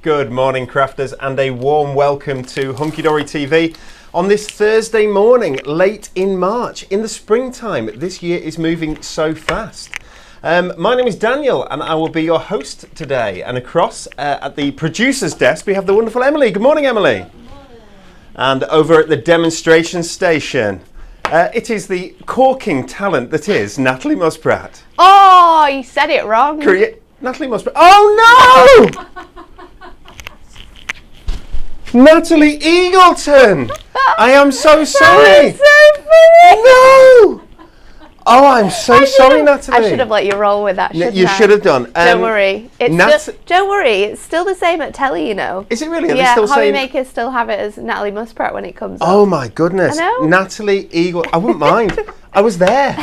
Good morning, crafters, and a warm welcome to Hunky Dory TV on this Thursday morning, late in March. In the springtime, this year is moving so fast. My name is Daniel, and I will be your host today. And across at the producer's desk, we have the wonderful Emily. Good morning, Emily. Good morning. And over at the demonstration station, it is the corking talent that is Natalie Muspratt. Oh, you said it wrong. Natalie Muspratt. Oh no! Natalie Eagleton! I am so sorry. That was so funny. No! Oh, I'm so sorry, Natalie. I should have let you roll with that, shouldn't I? You should have done. Don't worry. Don't worry. It's still the same at telly, you know. Is it really? Are yeah, they still hobby makers still have it as Natalie Muspratt when it comes Oh up. my goodness. I know. Natalie Eagle. I wouldn't mind. I was there.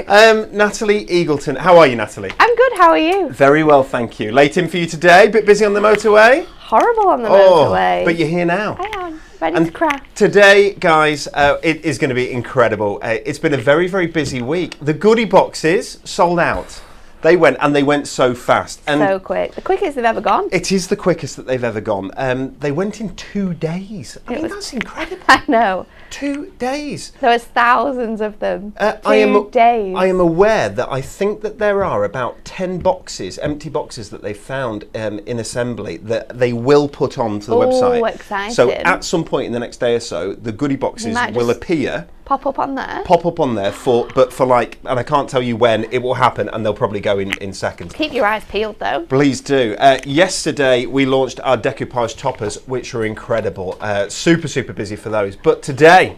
Natalie Eagleton. How are you, Natalie? I'm good. How are you? Very well, thank you. Late in for you today. Bit busy on the motorway. Horrible on the motorway. But you're here now. I am. Ready to craft. Today, guys, it is going to be incredible. It's been a very, very busy week. The goodie boxes sold out. They went so fast. And so quick. The quickest they've ever gone. It is the quickest that they've ever gone. They went in 2 days. That's incredible. I know. 2 days. There was thousands of them. 2 days. I am aware that I think that there are about 10 boxes, empty boxes that they found in assembly that they will put onto the website. Oh, exciting. So at some point in the next day or so, the goodie boxes will appear. Pop up on there, but for like, and I can't tell you when it will happen, and they'll probably go in seconds. Keep your eyes peeled though. Please do. Yesterday we launched our decoupage toppers, which are incredible. Super busy for those. But today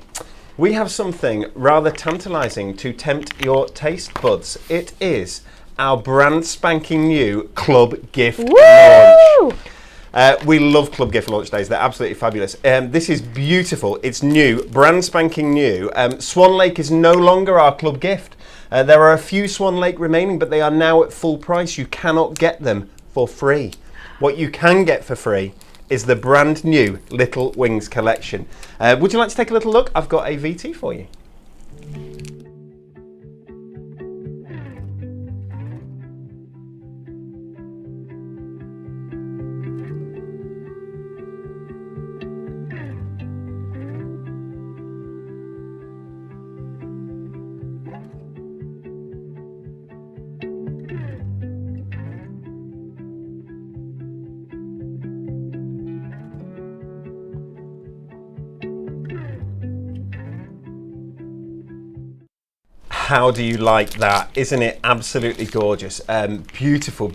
we have something rather tantalising to tempt your taste buds. It is our brand spanking new club gift launch. We love club gift launch days. They're absolutely fabulous. This is beautiful. It's new, brand spanking new. Swan Lake is no longer our club gift. There are a few Swan Lake remaining, but they are now at full price. You cannot get them for free. What you can get for free is the brand new Little Wings collection. Would you like to take a little look? I've got a VT for you. How do you like that? Isn't it absolutely gorgeous? Beautiful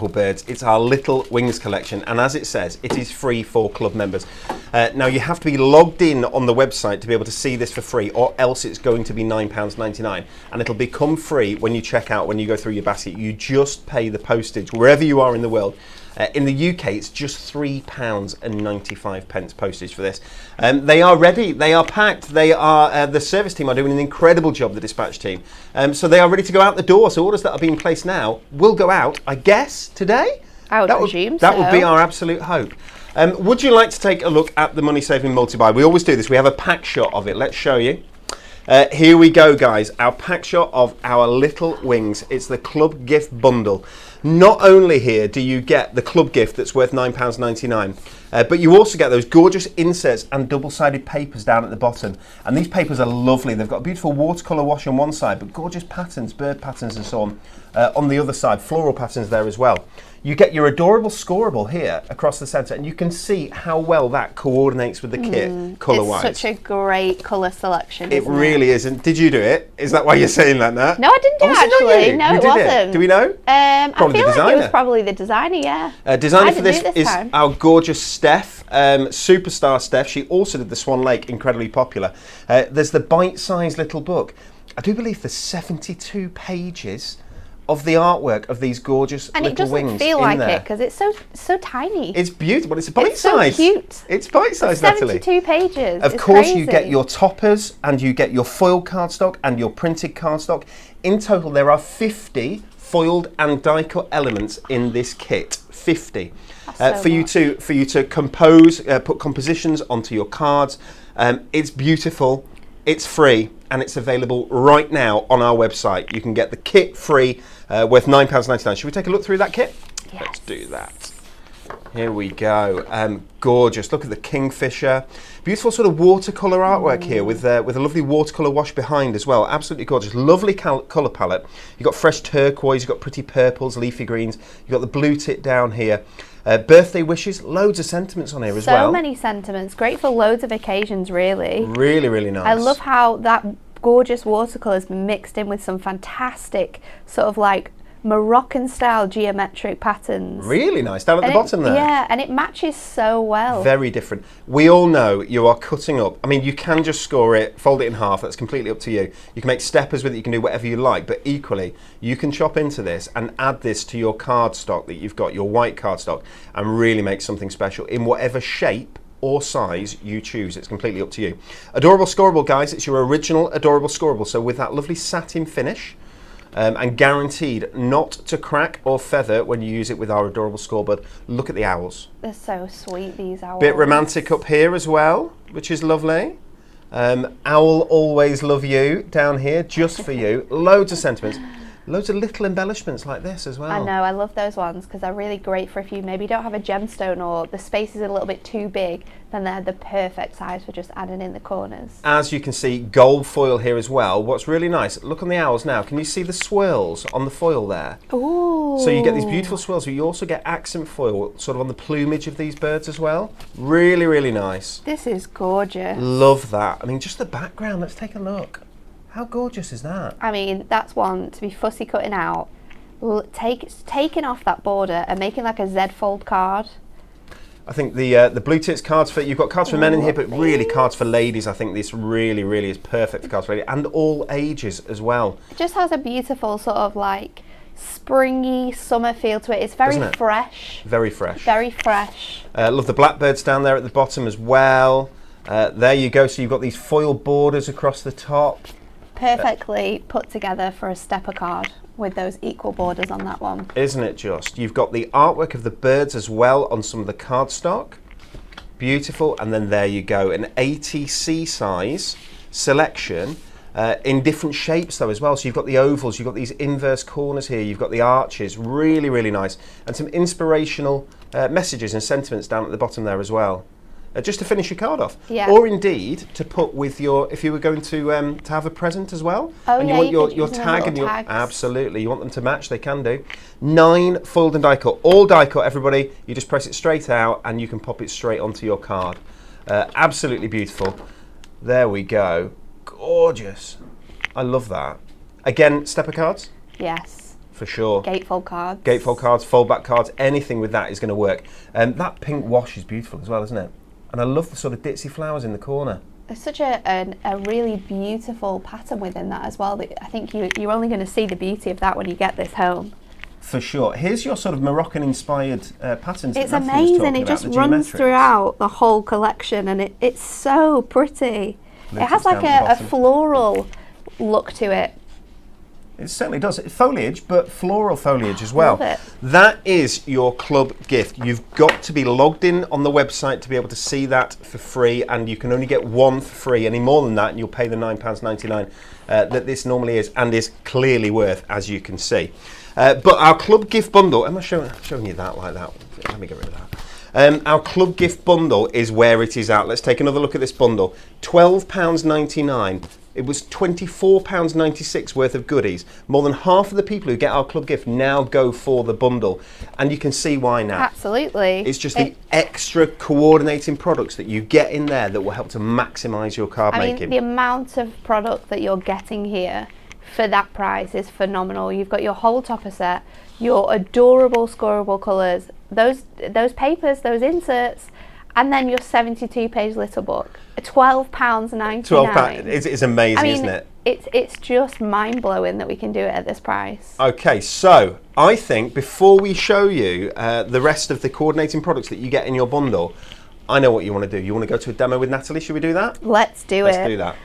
birds. It's our Little Wings collection, and as it says, it is free for club members. Now you have to be logged in on the website to be able to see this for free, or else it's going to be £9.99, and it'll become free when you check out, when you go through your basket. You just pay the postage wherever you are in the world. In the UK, it's just £3.95 postage for this. They are ready, they are packed, they are, the service team are doing an incredible job, the dispatch team. So they are ready to go out the door. So orders that are being placed now will go out, I guess, today? I would presume so. That would be our absolute hope. Would you like to take a look at the money-saving multi-buy? We always do this. We have a pack shot of it. Let's show you. Here we go, guys. Our pack shot of our Little Wings. It's the club gift bundle. Not only here do you get the club gift that's worth £9.99, but you also get those gorgeous inserts and double-sided papers down at the bottom. And these papers are lovely. They've got a beautiful watercolour wash on one side, but gorgeous patterns, bird patterns and so on the other side. Floral patterns there as well. You get your adorable scoreable here across the centre, and you can see how well that coordinates with the kit colour-wise. It's such a great colour selection. It really is. And did you do it? Is that why you're saying that, Nat? No, I didn't do it actually. No, it wasn't. Do we know? I feel like it was probably the designer, yeah. Designer for this is our gorgeous Steph, superstar Steph. She also did the Swan Lake, incredibly popular. There's the bite-sized little book. I do believe there's 72 pages of the artwork of these gorgeous little wings in there. And it doesn't feel like it because it's so tiny. It's beautiful. It's bite-sized. It's so cute. It's bite-sized, Natalie. 72 pages. Of course, you get your toppers and you get your foiled cardstock and your printed cardstock. In total, there are 50 foiled and die-cut elements in this kit. 50 for you to compose, put compositions onto your cards. It's beautiful. It's free. And it's available right now on our website. You can get the kit free, worth £9.99. Should we take a look through that kit? Yes. Let's do that. Here we go. Gorgeous. Look at the kingfisher. Beautiful sort of watercolour artwork here with a lovely watercolour wash behind as well. Absolutely gorgeous. Lovely colour palette. You've got fresh turquoise, you've got pretty purples, leafy greens. You've got the blue tit down here. Birthday wishes, loads of sentiments on here as well. So many sentiments. Great for loads of occasions, really. Really, really nice. I love how that gorgeous watercolours mixed in with some fantastic sort of like Moroccan style geometric patterns. Really nice down at the bottom there. Yeah, and it matches so well. Very different. We all know you are cutting up. I mean, you can just score it, fold it in half. That's completely up to you. You can make steppers with it. You can do whatever you like. But equally, you can chop into this and add this to your cardstock that you've got, your white cardstock, and really make something special in whatever shape or size you choose. It's completely up to you. Adorable Scoreable, guys. It's your original Adorable Scoreable. So with that lovely satin finish, and guaranteed not to crack or feather when you use it with our Adorable Scorebird. Look at the owls. They're so sweet, these owls. Bit romantic up here as well, which is lovely. Owl always love you down here, just for you. Loads of sentiments. Loads of little embellishments like this as well. I know, I love those ones because they're really great for if you maybe don't have a gemstone or the space is a little bit too big, then they're the perfect size for just adding in the corners. As you can see, gold foil here as well. What's really nice, look on the owls now. Can you see the swirls on the foil there? Ooh. So you get these beautiful swirls, but you also get accent foil sort of on the plumage of these birds as well. Really, really nice. This is gorgeous. Love that. I mean, just the background, let's take a look. How gorgeous is that? I mean, that's one to be fussy cutting out, taking off that border and making like a Z-fold card. I think the blue tits cards for, you've got cards for men in here, but really cards for ladies. I think this really, really is perfect for cards for ladies and all ages as well. It just has a beautiful sort of like springy summer feel to it. It's very fresh. Very fresh. Very fresh. Love the blackbirds down there at the bottom as well. There you go. So you've got these foil borders across the top. Perfectly put together for a stepper card with those equal borders on that one. Isn't it just? You've got the artwork of the birds as well on some of the cardstock. Beautiful. And then there you go, an ATC size selection in different shapes though as well. So you've got the ovals, you've got these inverse corners here, you've got the arches, really, really nice. And some inspirational messages and sentiments down at the bottom there as well. Just to finish your card off, or indeed to put with your, if you were going to have a present as well, and you want your tag and your absolutely, you want them to match, they can do. 9 fold and die cut, all die cut, everybody. You just press it straight out and you can pop it straight onto your card. Absolutely beautiful. There we go, gorgeous. I love that. Again, stepper cards. Yes. For sure. Gatefold cards. Gatefold cards, foldback cards, anything with that is going to work. That pink wash is beautiful as well, isn't it? And I love the sort of ditzy flowers in the corner. There's such a really beautiful pattern within that as well. That I think you're only going to see the beauty of that when you get this home. For sure. Here's your sort of Moroccan-inspired patterns. It's amazing. It just runs throughout the whole collection, and it's so pretty. It has like a floral look to it. It certainly does. Foliage, but floral foliage as well. Love it. That is your club gift. You've got to be logged in on the website to be able to see that for free, and you can only get one for free. Any more than that, and you'll pay the £9.99 that this normally is, and is clearly worth, as you can see. But our club gift bundle, am I showing you that like that? Let me get rid of that. Our club gift bundle is where it is at. Let's take another look at this bundle. £12.99. It was £24.96 worth of goodies. More than half of the people who get our club gift now go for the bundle. And you can see why now. Absolutely. It's just the extra coordinating products that you get in there that will help to maximise your card making. I mean, the amount of product that you're getting here for that price is phenomenal. You've got your whole topper set, your adorable scoreable colours, those papers, those inserts, and then your 72-page little book. £12.99. £12. It's amazing, I mean, isn't it? It's just mind-blowing that we can do it at this price. Okay, so I think before we show you the rest of the coordinating products that you get in your bundle, I know what you want to do. You want to go to a demo with Natalie? Should we do that? Let's do it. Let's do that.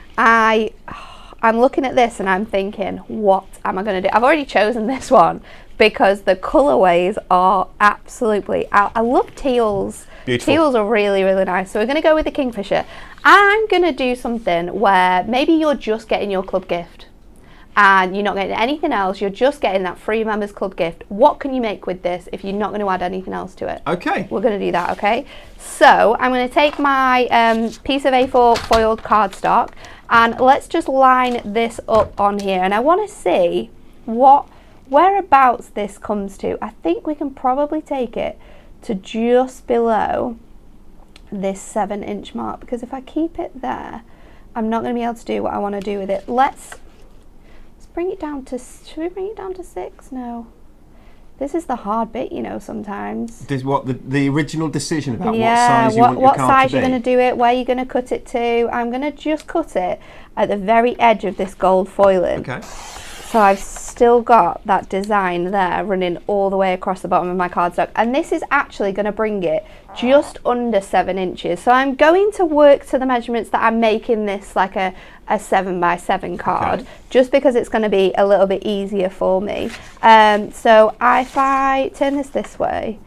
I'm looking at this and I'm thinking, what am I going to do? I've already chosen this one because the colourways are absolutely out. I love teals. Beautiful. Teals are really, really nice. So we're going to go with the Kingfisher. I'm going to do something where maybe you're just getting your club gift and you're not getting anything else. You're just getting that free members club gift. What can you make with this if you're not going to add anything else to it? Okay. We're going to do that, okay? So I'm going to take my piece of A4 foiled cardstock, and let's just line this up on here. And I want to see whereabouts this comes to. I think we can probably take it to just below this 7-inch mark, because if I keep it there, I'm not going to be able to do what I want to do with it. Let's bring it down to, should we bring it down to 6? No. This is the hard bit, you know, sometimes. This what the original decision about yeah, what size you want your card what size to be. you're going to do it, where you're going to cut it to. I'm going to just cut it at the very edge of this gold foiling. Okay. So I've still got that design there running all the way across the bottom of my cardstock, and this is actually going to bring it just under 7 inches. So I'm going to work to the measurements that I'm making this like a 7x7 card, okay, just because it's going to be a little bit easier for me. So if I turn this way,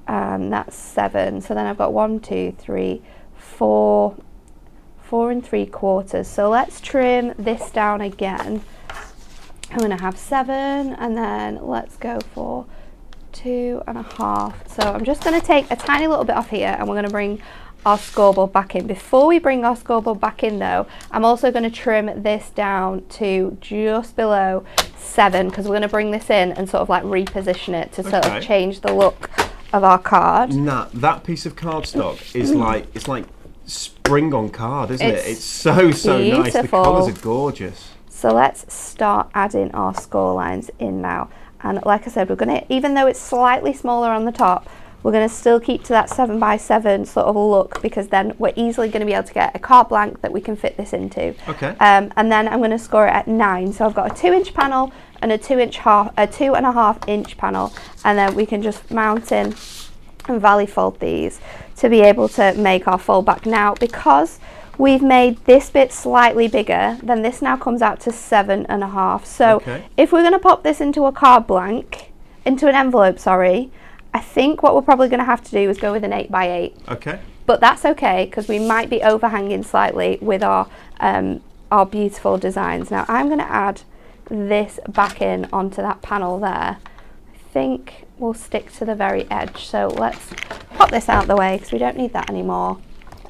that's 7. So then I've got 1, 2, 3, 4 3/4. So let's trim this down again. I'm going to have 7, and then let's go for 2.5. So I'm just going to take a tiny little bit off here, and we're going to bring our scoreboard back in. Before we bring our scoreboard back in though, I'm also going to trim this down to just below 7, because we're going to bring this in and sort of like reposition it to sort of change the look of our card. Nah, that piece of cardstock is it's like spring on card, isn't it? It's so nice. The colours are gorgeous. So let's start adding our score lines in now. And like I said, we're going to, even though it's slightly smaller on the top, we're going to still keep to that 7x7 sort of look, because then we're easily going to be able to get a carte blanche that we can fit this into. Okay. And then I'm going to score it at 9. So I've got a 2-inch panel and a 2.5 inch panel, and then we can just mount in and valley fold these to be able to make our fold back. Now, because we've made this bit slightly bigger, then this now comes out to 7.5. So if we're going to pop this into a carte blanche, into an envelope, sorry, I think what we're probably going to have to do is go with an 8x8. Okay. But that's okay, because we might be overhanging slightly with our beautiful designs. Now I'm going to add this back in onto that panel there. I think we'll stick to the very edge. So let's pop this out the way, because we don't need that anymore.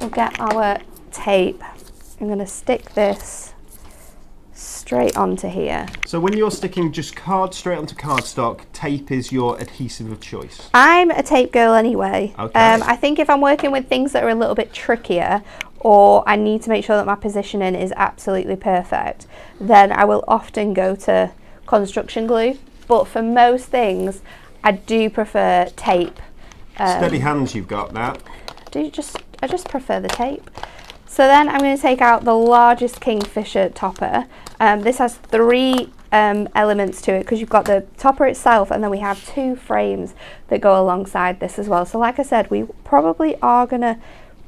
We'll get our tape. I'm going to stick this straight onto here. So when you're sticking just card straight onto cardstock, tape is your adhesive of choice? I'm a tape girl anyway. Okay. I think if I'm working with things that are a little bit trickier, or I need to make sure that my positioning is absolutely perfect, then I will often go to construction glue. But for most things, I do prefer tape. Steady hands you've got that. I just prefer the tape. So then I'm going to take out the largest Kingfisher topper. This has 3 elements to it, because you've got the topper itself, and then we have 2 frames that go alongside this as well. So like I said, we probably are going to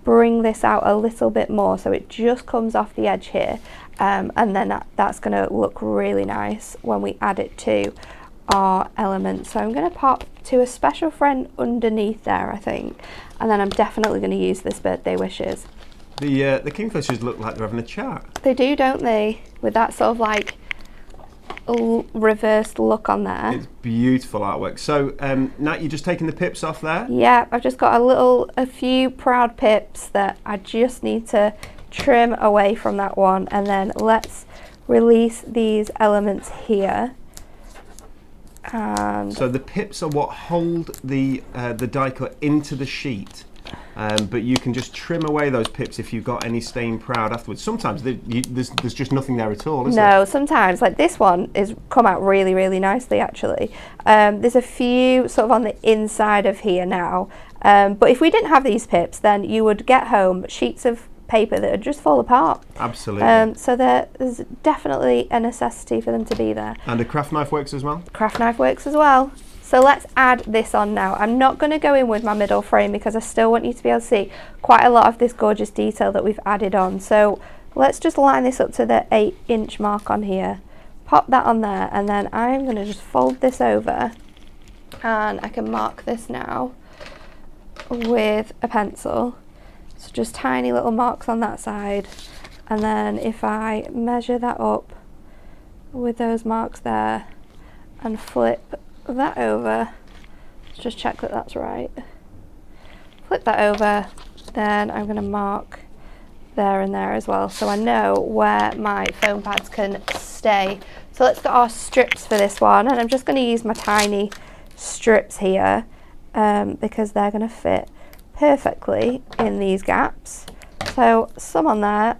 bring this out a little bit more, so it just comes off the edge here, and then that's going to look really nice when we add it to our elements. So I'm going to pop to a special friend underneath there, I think, and then I'm definitely going to use this birthday wishes. The kingfishers look like they're having a chat. They do, don't they? With that sort of like reversed look on there. It's beautiful artwork. So Nat, you're just taking the pips off there? Yeah, I've just got a few proud pips that I just need to trim away from that one, and then let's release these elements here. So the pips are what hold the die cut into the sheet. But you can just trim away those pips if you've got any staying proud afterwards. Sometimes there's just nothing there at all, is there? No, sometimes, like this one is come out really, really nicely actually. There's a few sort of on the inside of here now, but if we didn't have these pips, then you would get home sheets of paper that would just fall apart. Absolutely. So there's definitely a necessity for them to be there. And a craft knife works as well? Craft knife works as well. So let's add this on now. I'm not going to go in with my middle frame, because I still want you to be able to see quite a lot of this gorgeous detail that we've added on. So let's just line this up to the 8-inch mark on here. Pop that on there, and then I'm going to just fold this over, and I can mark this now with a pencil. So just tiny little marks on that side, and then if I measure that up with those marks there and flip that over. Let's just check that that's right. Flip that over, then I'm going to mark there and there as well, so I know where my foam pads can stay. So let's get our strips for this one, and I'm just going to use my tiny strips here because they're going to fit perfectly in these gaps. So some on there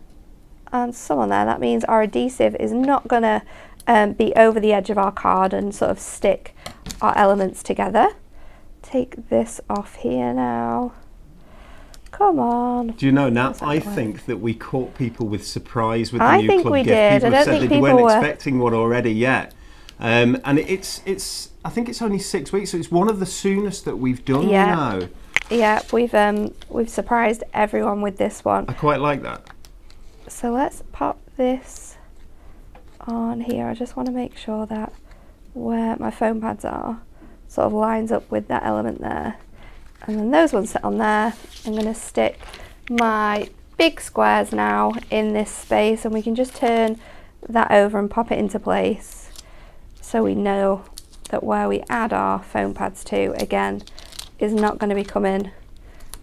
and some on there. That means our adhesive is not going to be over the edge of our card and sort of stick our elements together. Take this off here now. Come on. Do you know, Nat, I think that we caught people with surprise with the new I think club we gift. did. People I have don't said think they people weren't were expecting one already yet. And it's I think it's only 6 weeks, so it's one of the soonest that we've done, Yeah. you know. Yeah, we've surprised everyone with this one. I quite like that. So let's pop this on here. I just want to make sure that where my foam pads are sort of lines up with that element there. And then those ones sit on there. I'm going to stick my big squares now in this space, and we can just turn that over and pop it into place so we know that where we add our foam pads to, again, is not going to be coming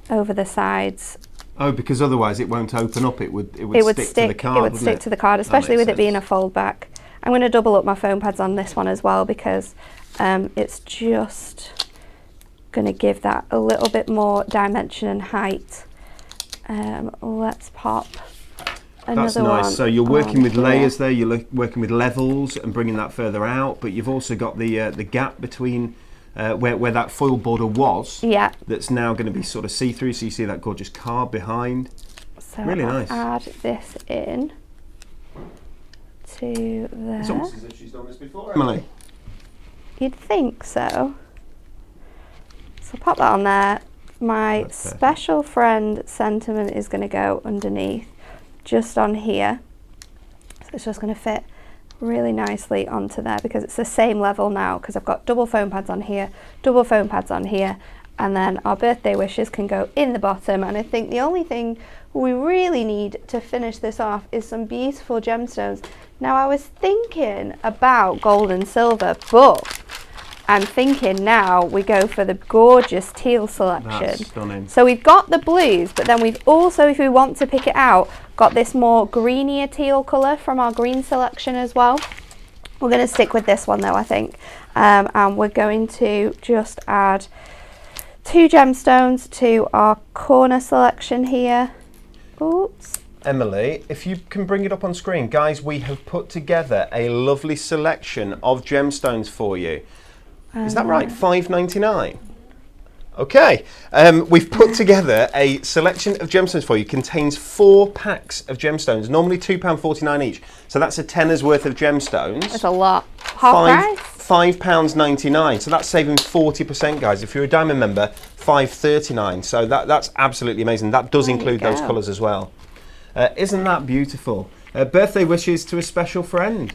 over the sides. Oh, because otherwise it won't open up. It would stick to the card. It would stick to the card, especially with it being a fold back. I'm going to double up my foam pads on this one as well because it's just going to give that a little bit more dimension and height. Let's pop another That's nice. one. So you're working with here. layers there. You're working with levels and bringing that further out. But you've also got the gap between where that foil border was. Yeah. That's now going to be sort of see-through. So you see that gorgeous card behind. So Really I'll nice. add this in to there. It's almost as if she's done this before, Emily. You'd think so. So pop that on there. My That's perfect. special friend sentiment is going to go underneath, just on here. So it's just going to fit really nicely onto there because it's the same level now because I've got double foam pads on here, double foam pads on here, and then our birthday wishes can go in the bottom. And I think the only thing we really need to finish this off is some beautiful gemstones. Now I was thinking about gold and silver, but I'm thinking now we go for the gorgeous teal selection. That's stunning. So we've got the blues, but then we've also, if we want to pick it out, got this more greenier teal colour from our green selection as well. We're going to stick with this one though, I think. And we're going to just add 2 gemstones to our corner selection here. Oops. Emily, if you can bring it up on screen. Guys, we have put together a lovely selection of gemstones for you. Is that right? $5.99. Okay, we've put together a selection of gemstones for you. Contains 4 packs of gemstones, normally £2.49 each. So that's a tenner's worth of gemstones. That's a lot. Half price? £5.99. So that's saving 40%, guys. If you're a diamond member, $5.39. So that's absolutely amazing. That does There you include those go. colours as well. Isn't that beautiful? Birthday wishes to a special friend.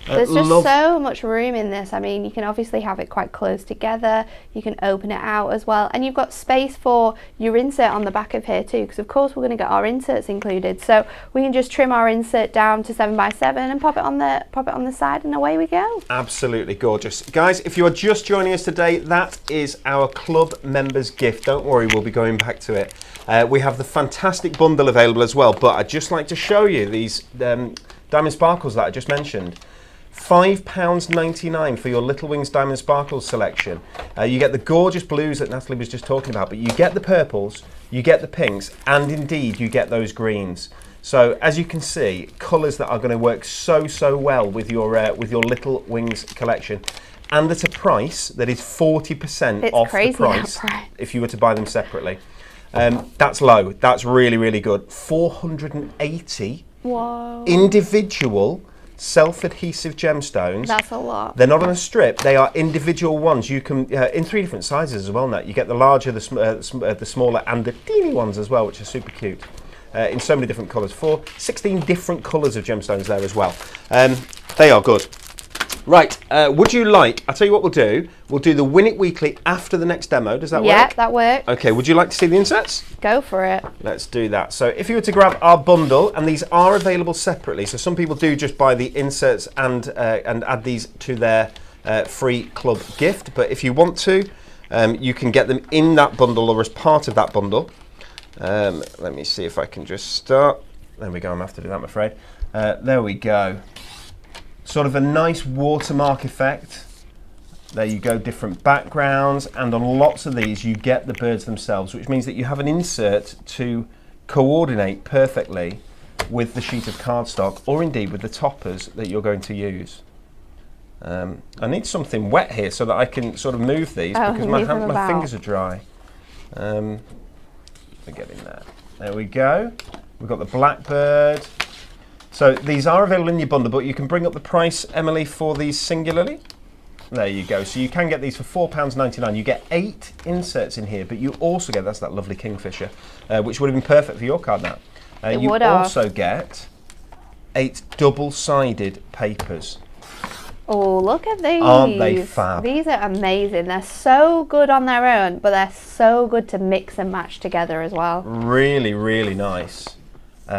There's just so much room in this. I mean, you can obviously have it quite close together. You can open it out as well. And you've got space for your insert on the back of here too, because of course we're going to get our inserts included. So we can just trim our insert down to 7x7 and pop it on the side, and away we go. Absolutely gorgeous. Guys, if you are just joining us today, that is our club members gift. Don't worry, we'll be going back to it. We have the fantastic bundle available as well, but I'd just like to show you these diamond sparkles that I just mentioned. £5.99 for your Little Wings Diamond Sparkles selection. You get the gorgeous blues that Natalie was just talking about, but you get the purples, you get the pinks, and indeed you get those greens. So as you can see, colours that are going to work so well with your Little Wings collection, and at a price that is 40% off the price if you were to buy them separately. That's low. That's really good. 480 Whoa. individual self-adhesive gemstones. That's a lot. They're not on a strip. They are individual ones. You can in 3 different sizes as well. Now you get the larger, the smaller, and the teeny ones as well, which are super cute. In so many different colours. 16 different colours of gemstones there as well. They are good. Right, would you like, I'll tell you what we'll do the Win It Weekly after the next demo. Does that work? Yeah, that works. Okay, would you like to see the inserts? Go for it. Let's do that. So if you were to grab our bundle, and these are available separately, so some people do just buy the inserts and add these to their free club gift, but if you want to, you can get them in that bundle or as part of that bundle. Let me see if I can just start. There we go, I'm going to have to do that, I'm afraid. There we go. Sort of a nice watermark effect. There you go, different backgrounds, and on lots of these you get the birds themselves, which means that you have an insert to coordinate perfectly with the sheet of cardstock, or indeed with the toppers that you're going to use. I need something wet here so that I can sort of move these, because my fingers are dry. We're getting there. There we go. We've got the blackbird. So these are available in your bundle, but you can bring up the price, Emily, for these singularly. There you go. So you can get these for £4.99. You get 8 inserts in here, but you also get, that's that lovely kingfisher, which would have been perfect for your card now. You also get 8 double-sided papers. Oh, look at these. Aren't they fab? These are amazing. They're so good on their own, but they're so good to mix and match together as well. Really, really nice.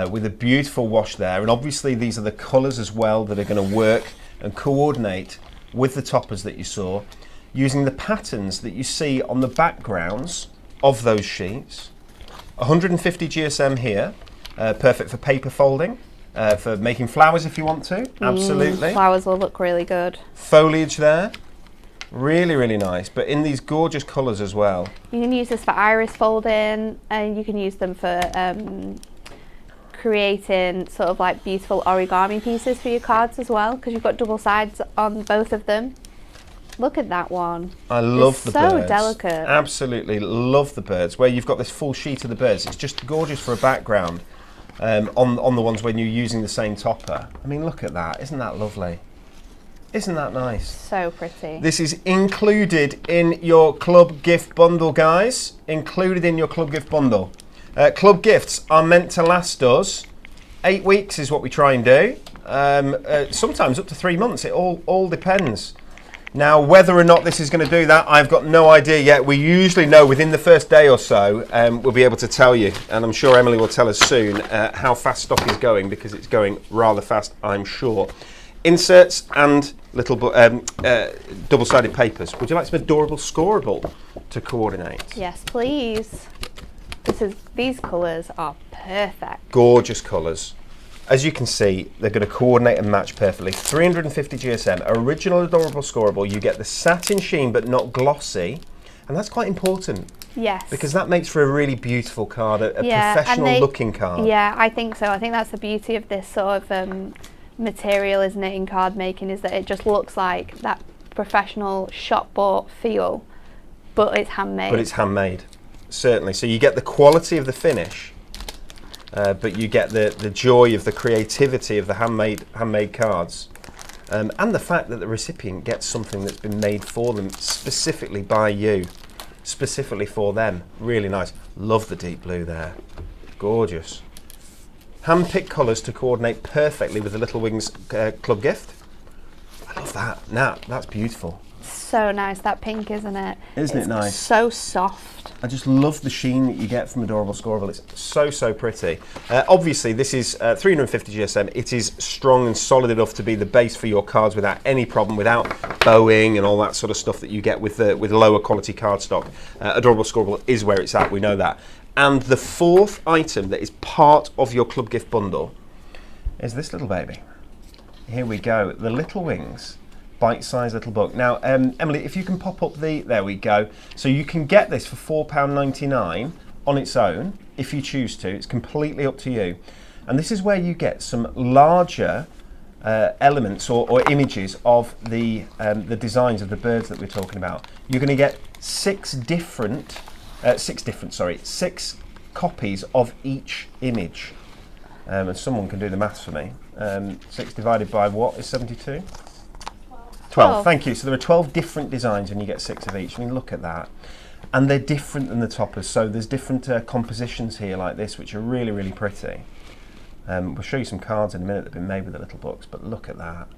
With a beautiful wash there. And obviously these are the colours as well that are going to work and coordinate with the toppers that you saw, using the patterns that you see on the backgrounds of those sheets. 150 GSM here, perfect for paper folding. For making flowers if you want to, absolutely. Flowers will look really good. Foliage there, really, really nice, but in these gorgeous colours as well. You can use this for iris folding, and you can use them for creating sort of like beautiful origami pieces for your cards as well, because you've got double sides on both of them. Look at that one. I love the birds. So delicate. Absolutely love the birds, where you've got this full sheet of the birds. It's just gorgeous for a background. On the ones when you're using the same topper. I mean, look at that. Isn't that lovely? Isn't that nice? So pretty. This is included in your club gift bundle, guys. Included in your club gift bundle. Club gifts are meant to last us 8 weeks is what we try and do. Sometimes up to 3 months. It all depends. Now, whether or not this is going to do that, I've got no idea yet. We usually know within the first day or so, we'll be able to tell you. And I'm sure Emily will tell us soon how fast stock is going, because it's going rather fast, I'm sure. Inserts and little double-sided papers. Would you like some adorable scoreable to coordinate? Yes, please. These colours are perfect. Gorgeous colours. As you can see, they're going to coordinate and match perfectly. 350 GSM, original adorable scoreable. You get the satin sheen but not glossy, and that's quite important. Yes. Because that makes for a really beautiful card, a professional looking card. Yeah, I think so. I think that's the beauty of this sort of material, isn't it, in card making, is that it just looks like that professional shop bought feel, but it's handmade. But it's handmade, certainly. So you get the quality of the finish, but you get the joy of the creativity of the handmade cards, and the fact that the recipient gets something that's been made for them specifically by you, specifically for them. Really nice. Love the deep blue there. Gorgeous. Hand-picked colours to coordinate perfectly with the Little Wings club gift. I love that. Now, that's beautiful. So nice, that pink, isn't it? Isn't it nice? So soft. I just love the sheen that you get from Adorable Scoreable. It's so pretty. Obviously, this is 350 GSM. It is strong and solid enough to be the base for your cards without any problem, without bowing and all that sort of stuff that you get with lower quality cardstock. Adorable Scoreable is where it's at, we know that. And the fourth item that is part of your club gift bundle is this little baby. Here we go, the Little Wings bite-sized little book. Now, Emily, if you can pop up there we go. So you can get this for £4.99 on its own, if you choose to. It's completely up to you. And this is where you get some larger elements or images of the designs of the birds that we're talking about. You're going to get six copies of each image. And someone can do the maths for me. 6 divided by what is 72? 12, thank you. So there are 12 different designs and you get 6 of each. I mean, look at that. And they're different than the toppers. So there's different compositions here like this, which are really pretty. We'll show you some cards in a minute that have been made with the little books, but look at that.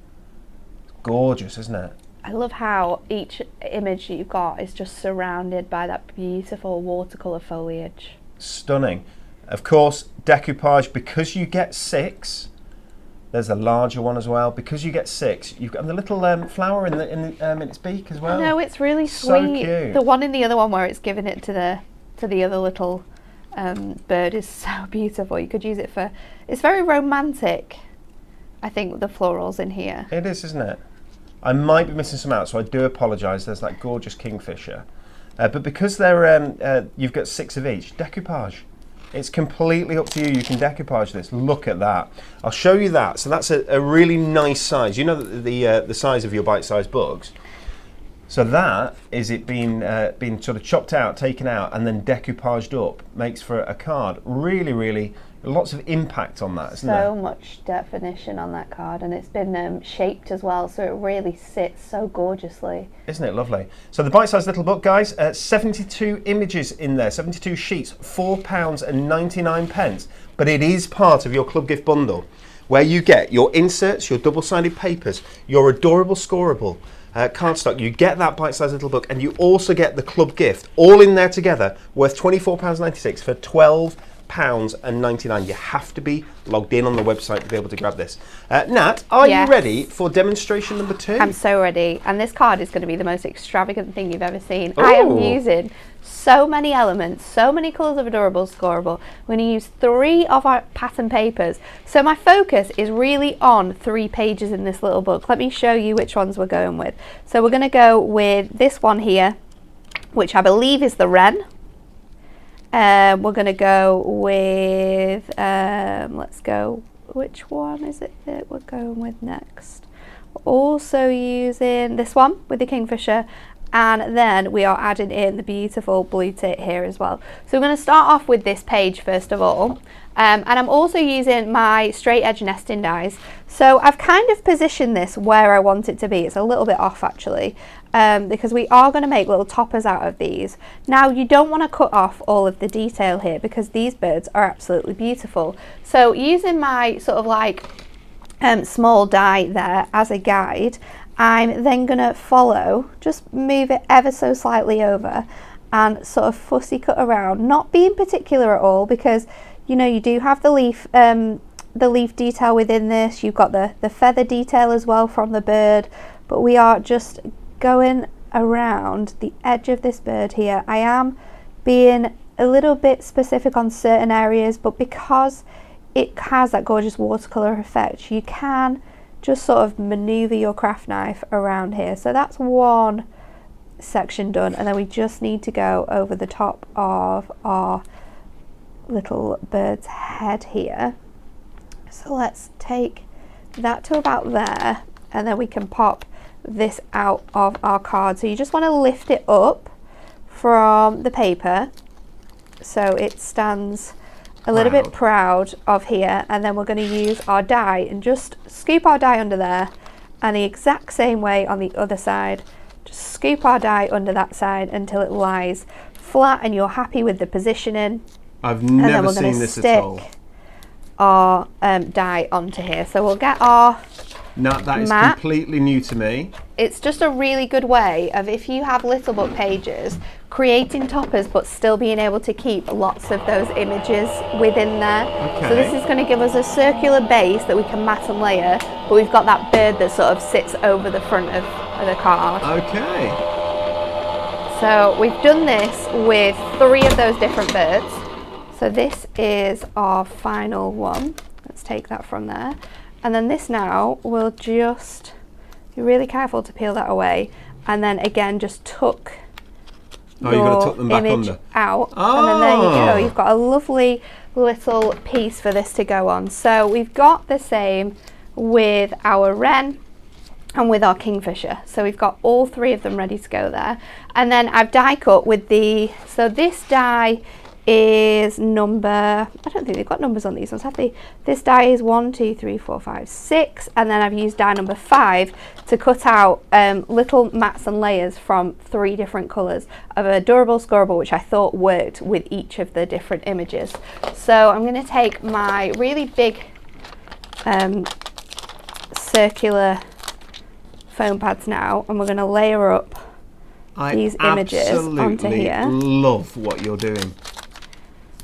gorgeous, isn't it? I love how each image that you've got is just surrounded by that beautiful watercolour foliage. Stunning. Of course, decoupage, because you get 6. There's a larger one as well. Because you get 6, you've got the little flower in its beak as well. No, it's really So sweet. cute. The one in the other one where it's giving it to the other little bird is so beautiful. You could use it for. It's very romantic. I think the florals in here. It is, isn't it? I might be missing some out, so I do apologise. There's that gorgeous kingfisher, but because they're you've got 6 of each. Decoupage. It's completely up to you. You can decoupage this. Look at that. I'll show you that. So that's a really nice size. You know the size of your bite-sized books. So that is it being sort of chopped out, taken out, and then decoupaged up. Makes for a card. Really, really. Lots of impact on that, isn't there? So much definition on that card, and it's been shaped as well, so it really sits so gorgeously. Isn't it lovely? So the bite-sized little book, guys, 72 images in there, 72 sheets, £4.99. But it is part of your club gift bundle, where you get your inserts, your double-sided papers, your adorable scoreable cardstock. You get that bite-sized little book, and you also get the club gift, all in there together, worth £24.96 for £12.99. You have to be logged in on the website to be able to grab this. Nat, are you ready for demonstration number 2? I'm so ready, and this card is going to be the most extravagant thing you've ever seen. Ooh. I am using so many elements, so many colours of adorable scoreable. We're going to use 3 of our pattern papers. So my focus is really on 3 pages in this little book. Let me show you which ones we're going with. So we're going to go with this one here, which I believe is the wren. We're going to go with, let's go, which one is it that we're going with next? We're also using this one with the kingfisher, and then we are adding in the beautiful blue tit here as well. So we're going to start off with this page first of all, and I'm also using my straight edge nesting dies. So I've kind of positioned this where I want it to be. It's a little bit off actually, because we are going to make little toppers out of these. Now you don't want to cut off all of the detail here because these birds are absolutely beautiful. So using my sort of like small die there as a guide, I'm then going to follow, just move it ever so slightly over and sort of fussy cut around, not being particular at all because you know you do have the leaf detail within this. You've got the feather detail as well from the bird, but we are just going around the edge of this bird here. I am being a little bit specific on certain areas, but because it has that gorgeous watercolor effect, you can just sort of maneuver your craft knife around here. So that's one section done, and then we just need to go over the top of our little bird's head here. So let's take that to about there, and then we can pop this out of our card. So you just want to lift it up from the paper so it stands a little bit proud of here, and then we're going to use our die and just scoop our die under there, and the exact same way on the other side, just scoop our die under that side until it lies flat and you're happy with the positioning. I've never seen this at all. Our die onto here. So we'll get our that is mat. Completely new to me. It's just a really good way of, if you have little book pages, creating toppers but still being able to keep lots of those images within there. Okay. So this is going to give us a circular base that we can mat and layer, but we've got that bird that sort of sits over the front of the card. Okay. So we've done this with 3 of those different birds. So this is our final one. Let's take that from there. And then this now, we'll just be really careful to peel that away. And then again, just tuck you've got to tuck them back image under. out. And then there you go. You've got a lovely little piece for this to go on. So we've got the same with our wren and with our kingfisher. So we've got all 3 of them ready to go there. And then I've die cut with so this die is number, I don't think they've got numbers on these ones, have they? This die is 1, 2, 3, 4, 5, 6, and then I've used die number 5 to cut out little mats and layers from 3 different colours of adorable scoreable, which I thought worked with each of the different images. So I'm going to take my really big circular foam pads now, and we're going to layer up these images onto here. I absolutely love what you're doing.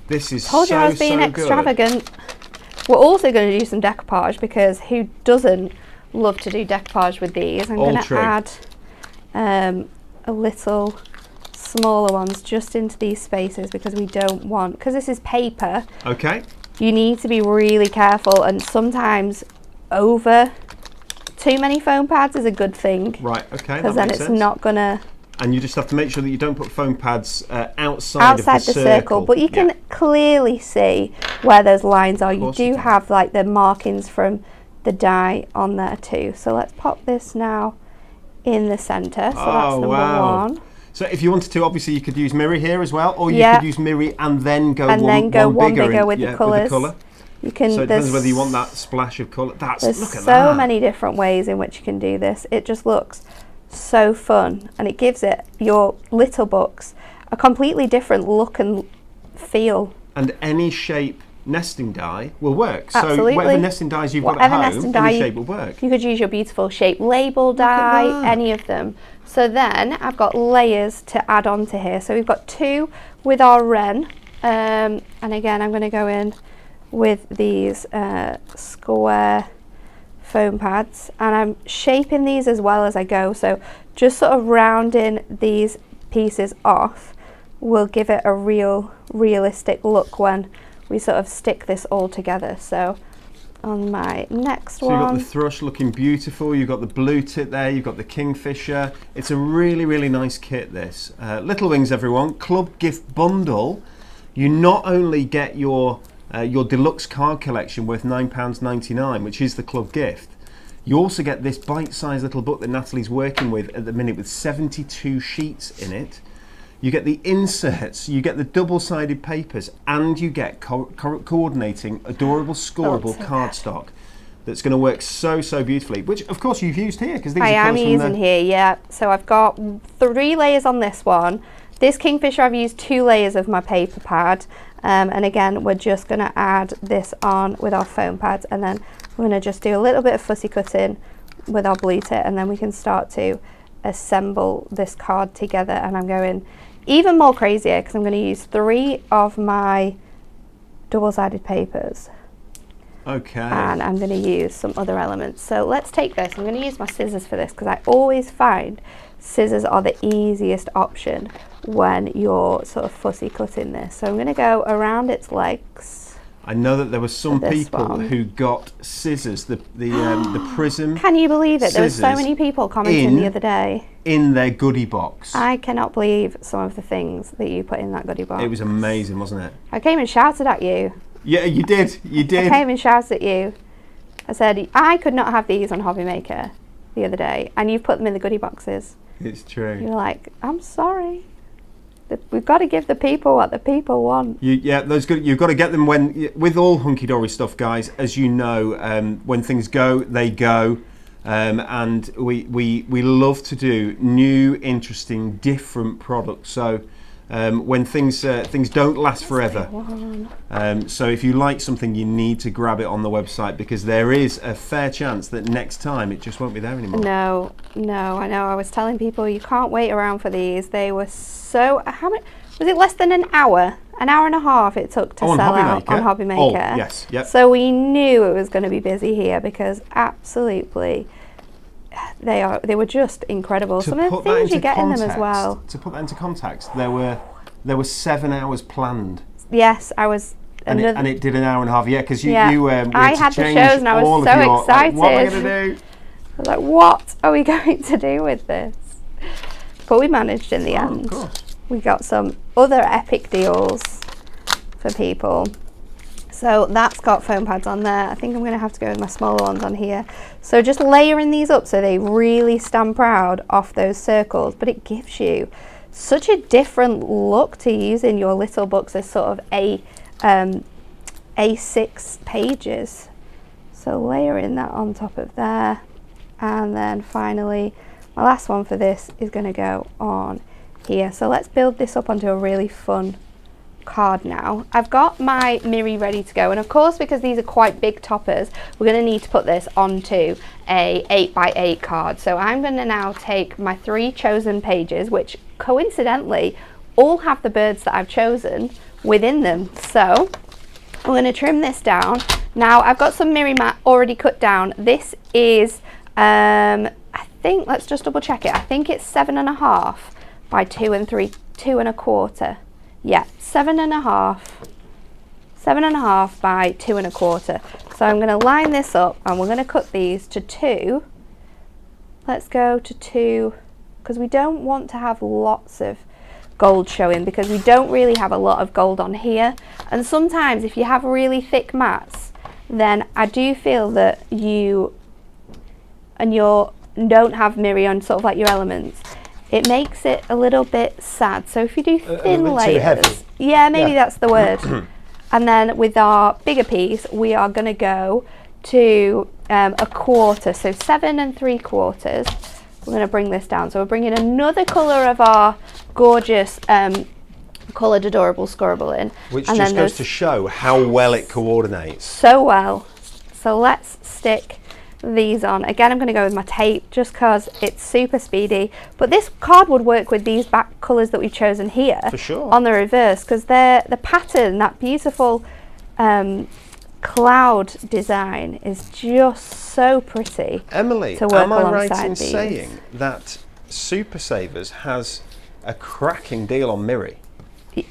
This is Told you I was being extravagant. Good. We're also going to do some decoupage, because who doesn't love to do decoupage with these? I'm going to add a little smaller ones just into these spaces, because we don't want, because this is paper. Okay. You need to be really careful, and sometimes over too many foam pads is a good thing. Right, okay. Because then it's not going to... And you just have to make sure that you don't put foam pads outside of the circle. But you can clearly see where those lines are. You do have like the markings from the die on there too. So let's pop this now in the centre. So that's number one. So if you wanted to, obviously you could use Miri here as well, or you could use Miri and then go one bigger with the colours. You can. So it depends whether you want that splash of colour. Look at that. There's so many different ways in which you can do this. It just looks so fun, and it gives it your little books a completely different look and feel. And any shape nesting die will work. Absolutely. So whatever nesting dies you've got at home, any shape will work. You could use your beautiful shape label die, any of them. So then I've got layers to add on to here. So we've got two with our wren, and again I'm going to go in with these square foam pads, and I'm shaping these as well as I go, so just sort of rounding these pieces off will give it a realistic look when we sort of stick this all together. So on my next one, you've got the thrush looking beautiful, you've got the blue tit there, you've got the kingfisher. It's a really nice kit, this. Little Wings, everyone, club gift bundle. You not only get your deluxe card collection worth £9.99, which is the club gift. You also get this bite-sized little book that Natalie's working with at the minute with 72 sheets in it. You get the inserts, you get the double-sided papers, and you get coordinating adorable scoreable cardstock that's going to work so beautifully, which of course you've used here, because these are colours from I am using here, yeah. So I've got 3 layers on this one. This kingfisher, I've used 2 layers of my paper pad. And again, we're just going to add this on with our foam pads, and then we're going to just do a little bit of fussy cutting with our blue tit, and then we can start to assemble this card together. And I'm going even more crazier, because I'm going to use 3 of my double-sided papers. Okay. And I'm going to use some other elements. So let's take this. I'm going to use my scissors for this, because I always find scissors are the easiest option when you're sort of fussy cutting this. So I'm going to go around its legs. I know that there were some people who got scissors, the prism. Can you believe it? There were so many people commenting the other day. In their goodie box. I cannot believe some of the things that you put in that goodie box. It was amazing, wasn't it? I came and shouted at you. Yeah, you did. You did. I came and shouted at you. I said, I could not have these on Hobby Maker the other day, and you've put them in the goodie boxes. It's true. You're like, I'm sorry. We've got to give the people what the people want. Yeah, those good. You've got to get them with all hunky dory stuff, guys. As you know, when things go, they go, and we love to do new, interesting, different products. So when things don't last forever. So if you like something, you need to grab it on the website, because there is a fair chance that next time it just won't be there anymore. No, I know. I was telling people you can't wait around for these. They were so, how many, was it less than an hour and a half it took to sell out on Hobby Maker? Oh, yes, yep. So we knew it was going to be busy here, because absolutely they were just incredible. Some of the things you get in them as well. To put that into context, there were 7 hours planned. Yes, I was. And it did an hour and a half. Yeah, because you I had the shows and I was so excited. What am I going to do? I was like, what are we going to do with this? But we managed in the end. Of course. We got some other epic deals for people. So that's got foam pads on there. I think I'm going to have to go with my smaller ones on here. So just layering these up so they really stand proud off those circles, but it gives you such a different look to using your little books as sort of A6 pages. So layering that on top of there, and then finally my last one for this is going to go on here. So let's build this up onto a really fun card now. I've got my Miri ready to go, and of course, because these are quite big toppers, we're going to need to put this onto a 8x8 card. So I'm going to now take my 3 chosen pages, which coincidentally all have the birds that I've chosen within them. So I'm going to trim this down. Now I've got some Miri mat already cut down. This is I think, let's just double check it. I think it's 7.5 by 2 1/4. Yeah, 7.5 by 2 1/4. So I'm going to line this up, and we're going to cut these to 2. Let's go to 2, because we don't want to have lots of gold showing, because we don't really have a lot of gold on here. And sometimes if you have really thick mats, then I do feel that you don't have Miri on sort of like your elements, it makes it a little bit sad. So if you do thin layers, yeah, maybe that's the word. And then with our bigger piece, we are going to go to 1/4, so 7 3/4. We're going to bring this down. So we're bringing another colour of our gorgeous coloured adorable scorable in. Which just goes to show how well it coordinates. So well. So let's stick these on. Again, I'm going to go with my tape just because it's super speedy. But this card would work with these back colours that we've chosen here. For sure. On the reverse, because the pattern, that beautiful cloud design is just so pretty. Emily, to work am I right in these. saying that Super Savers has a cracking deal on Miri?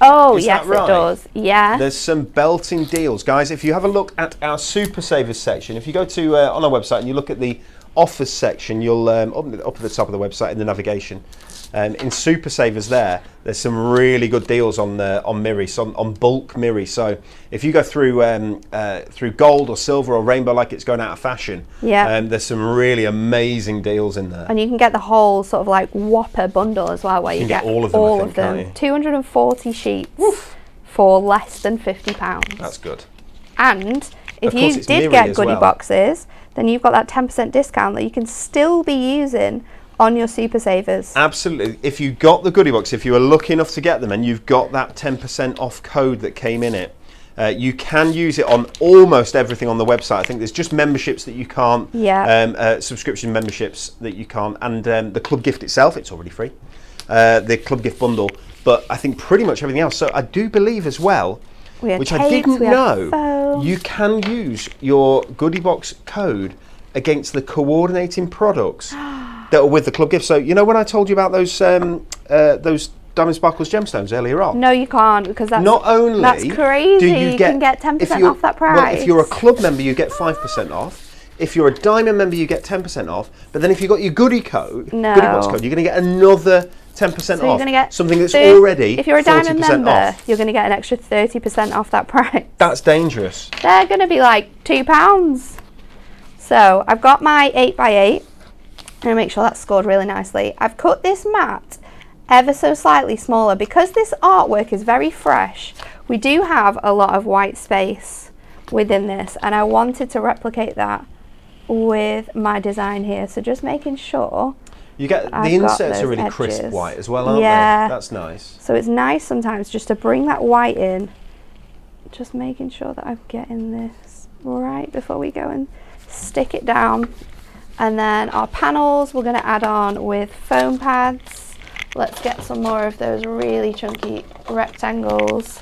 Oh, Is yes, that right? it does. Yeah. There's some belting deals. Guys, if you have a look at our Super Savers section, if you go to on our website and you look at the offers section, you'll up at the top of the website in the navigation, in Super Savers there's some really good deals on Miri, so on bulk Miri. So if you go through gold or silver or rainbow like it's going out of fashion, there's some really amazing deals in there. And you can get the whole sort of like whopper bundle as well, where you get all of them. 240 sheets. Woof. For less than £50. That's good. And if you did Miri get as goodie well. boxes, then you've got that 10% discount that you can still be using on your Super Savers. Absolutely. If you got the goodie box, if you were lucky enough to get them and you've got that 10% off code that came in it, you can use it on almost everything on the website. I think there's just memberships that you can't, subscription memberships that you can't, and the club gift itself, it's already free, the club gift bundle, but I think pretty much everything else. So I do believe as well, which I didn't know, you can use your goodie box code against the coordinating products that are with the club gift. So you know when I told you about those Diamond Sparkles gemstones earlier on? No, you can't, because that's not only that's crazy. Do you can get 10% off that price. Well, if you're a club member, you get 5% off. If you're a diamond member, you get 10% off. But then if you've got your goodie box code, you're going to get another 10% off. You're going to get something that's already if you're a diamond member, off. You're going to get an extra 30% off that price. That's dangerous. They're going to be like £2. So I've got my 8x8. I'm going to make sure that's scored really nicely. I've cut this mat ever so slightly smaller because this artwork is very fresh. We do have a lot of white space within this, and I wanted to replicate that with my design here. So just making sure you get the inserts are really crisp white as well, aren't they? That's nice. So it's nice sometimes just to bring that white in, just making sure that I'm getting this right before we go and stick it down. And then our panels we're going to add on with foam pads. Let's get some more of those really chunky rectangles.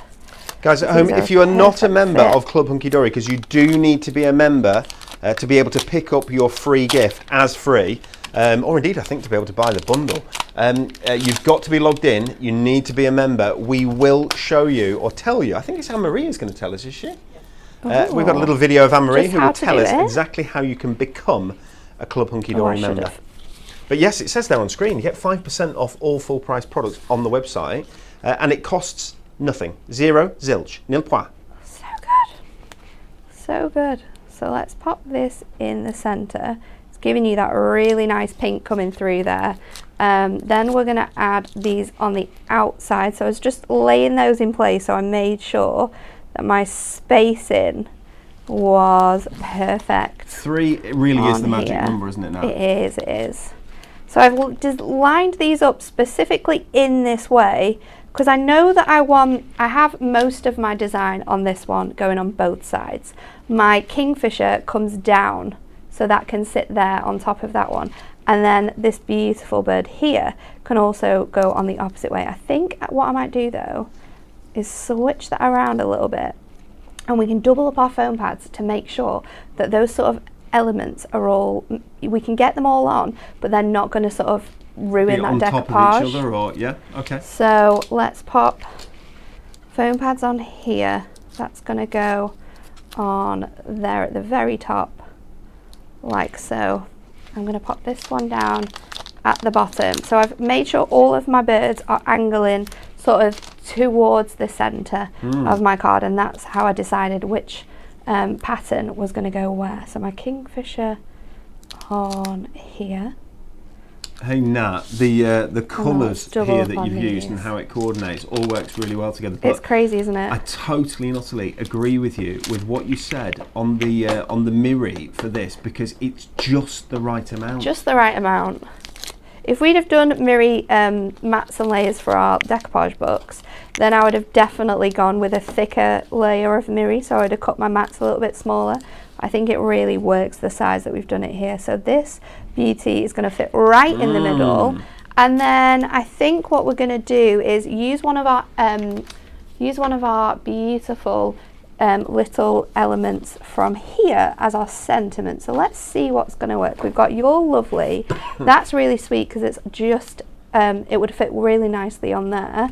Guys at home, if you are not a member of Club Hunky Dory, because you do need to be a member to be able to pick up your free gift as free, or indeed I think to be able to buy the bundle, you've got to be logged in. You need to be a member. We will show you or tell you. I think it's Anne-Marie is going to tell us, is she? We've got a little video of Anne-Marie who will tell us exactly how you can become a Club Hunky Dory member. But yes, it says there on screen, you get 5% off all full price products on the website, and it costs nothing. Zero, zilch, nil point. So good. So good. So let's pop this in the center. It's giving you that really nice pink coming through there. Then we're going to add these on the outside. So I was just laying those in place, so I made sure that my spacing was perfect. 3 really is the magic number, isn't it now? It is, it is. So I've just lined these up specifically in this way because I know that I have most of my design on this one going on both sides. My kingfisher comes down, so that can sit there on top of that one. And then this beautiful bird here can also go on the opposite way. I think what I might do though is switch that around a little bit, and we can double up our foam pads to make sure that those sort of elements are all, we can get them all on, but they're not going to sort of ruin that decoupage. On top of each other, or yeah, okay. So let's pop foam pads on here. That's going to go on there at the very top, like so. I'm going to pop this one down at the bottom. So I've made sure all of my birds are angling sort of towards the centre of my card, and that's how I decided which pattern was going to go where. So my kingfisher on here. Hey Nat, the colours here that you've used these. and how it coordinates all works really well together. But it's crazy, isn't it? I totally and utterly agree with you with what you said on the mirror for this, because it's just the right amount. Just the right amount. If we'd have done mirror mats and layers for our decoupage books, then I would have definitely gone with a thicker layer of mirror, so I would have cut my mats a little bit smaller. I think it really works the size that we've done it here. So this beauty is going to fit right in the middle. And then I think what we're going to do is use one of our beautiful little elements from here as our sentiment. So let's see what's going to work. We've got You're Lovely. That's really sweet because it's just it would fit really nicely on there.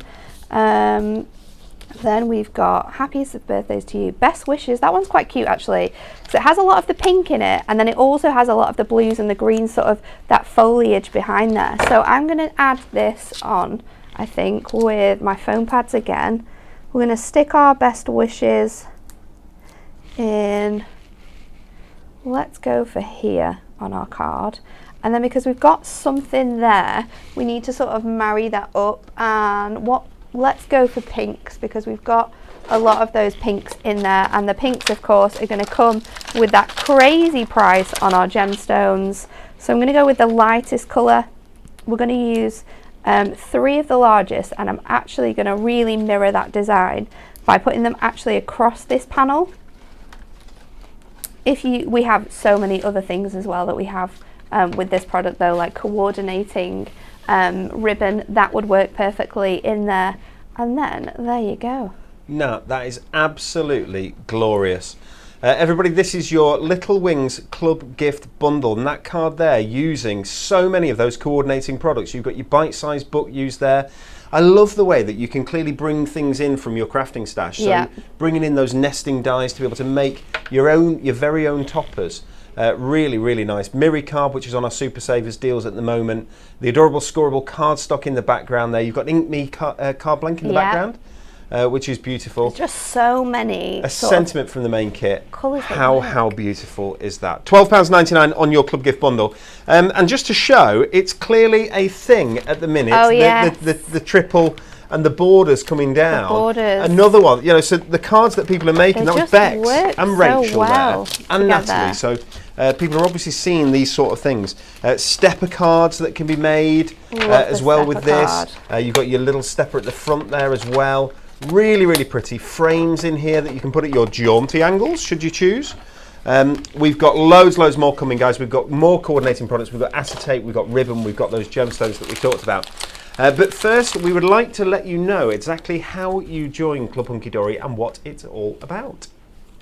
Then we've got Happiest Birthdays to You, Best Wishes. That one's quite cute actually, so it has a lot of the pink in it, and then it also has a lot of the blues and the greens, sort of that foliage behind there. So I'm going to add this on, I think, with my foam pads again. We're going to stick our Best Wishes in, let's go for here on our card. And then because we've got something there, we need to sort of marry that up, and let's go for pinks, because we've got a lot of those pinks in there, and the pinks of course are going to come with that crazy price on our gemstones. So I'm going to go with the lightest colour. We're going to use 3 of the largest, and I'm actually going to really mirror that design by putting them actually across this panel. We have so many other things as well that we have with this product though, like coordinating ribbon, that would work perfectly in there, and then there you go. No, that is absolutely glorious. Everybody, this is your Little Wings Club Gift Bundle, and that card there using so many of those coordinating products. You've got your bite-sized book used there. I love the way that you can clearly bring things in from your crafting stash. So bringing in those nesting dies to be able to make your very own toppers. Really, really nice. Mirror card, which is on our Super Savers deals at the moment. The adorable scoreable cardstock in the background there. You've got Ink Me card blank in the background, which is beautiful. There's just so many. A sentiment from the main kit. Colours. How beautiful is that? £12.99 on your Club Gift Bundle. And just to show, it's clearly a thing at the minute. Oh, yes. The triple and the borders coming down. The borders. Another one, so the cards that people are making, that was Bex and Rachel there, and Natalie. So people are obviously seeing these sort of things. Stepper cards that can be made as well with this. You've got your little stepper at the front there as well. Really, really pretty. Frames in here that you can put at your jaunty angles, should you choose. We've got loads more coming, guys. We've got more coordinating products. We've got acetate, we've got ribbon, we've got those gemstones that we talked about. But first, we would like to let you know exactly how you join Club Hunky Dory and what it's all about.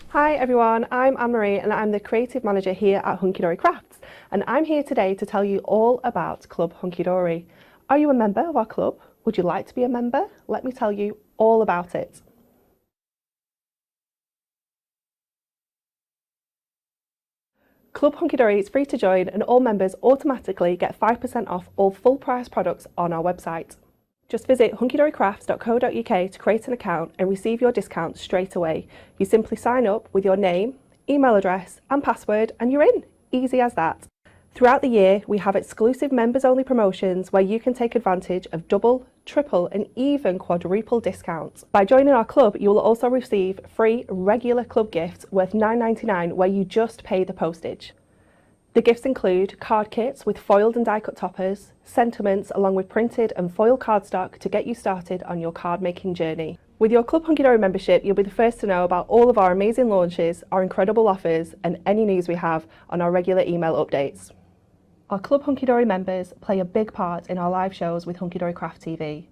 Hi everyone, I'm Anne-Marie and I'm the Creative Manager here at Hunky Dory Crafts, and I'm here today to tell you all about Club Hunky Dory. Are you a member of our club? Would you like to be a member? Let me tell you all about it. Club Hunky Dory is free to join, and all members automatically get 5% off all full price products on our website. Just visit hunkydorycrafts.co.uk to create an account and receive your discount straight away. You simply sign up with your name, email address and password and you're in. Easy as that. Throughout the year, we have exclusive members-only promotions where you can take advantage of double, triple and even quadruple discounts. By joining our club, you will also receive free regular club gifts worth $9.99 where you just pay the postage. The gifts include card kits with foiled and die-cut toppers, sentiments along with printed and foiled cardstock to get you started on your card making journey. With your Club Hunky Dory membership, you'll be the first to know about all of our amazing launches, our incredible offers and any news we have on our regular email updates. Our Club Hunky Dory members play a big part in our live shows with Hunky Dory Craft TV,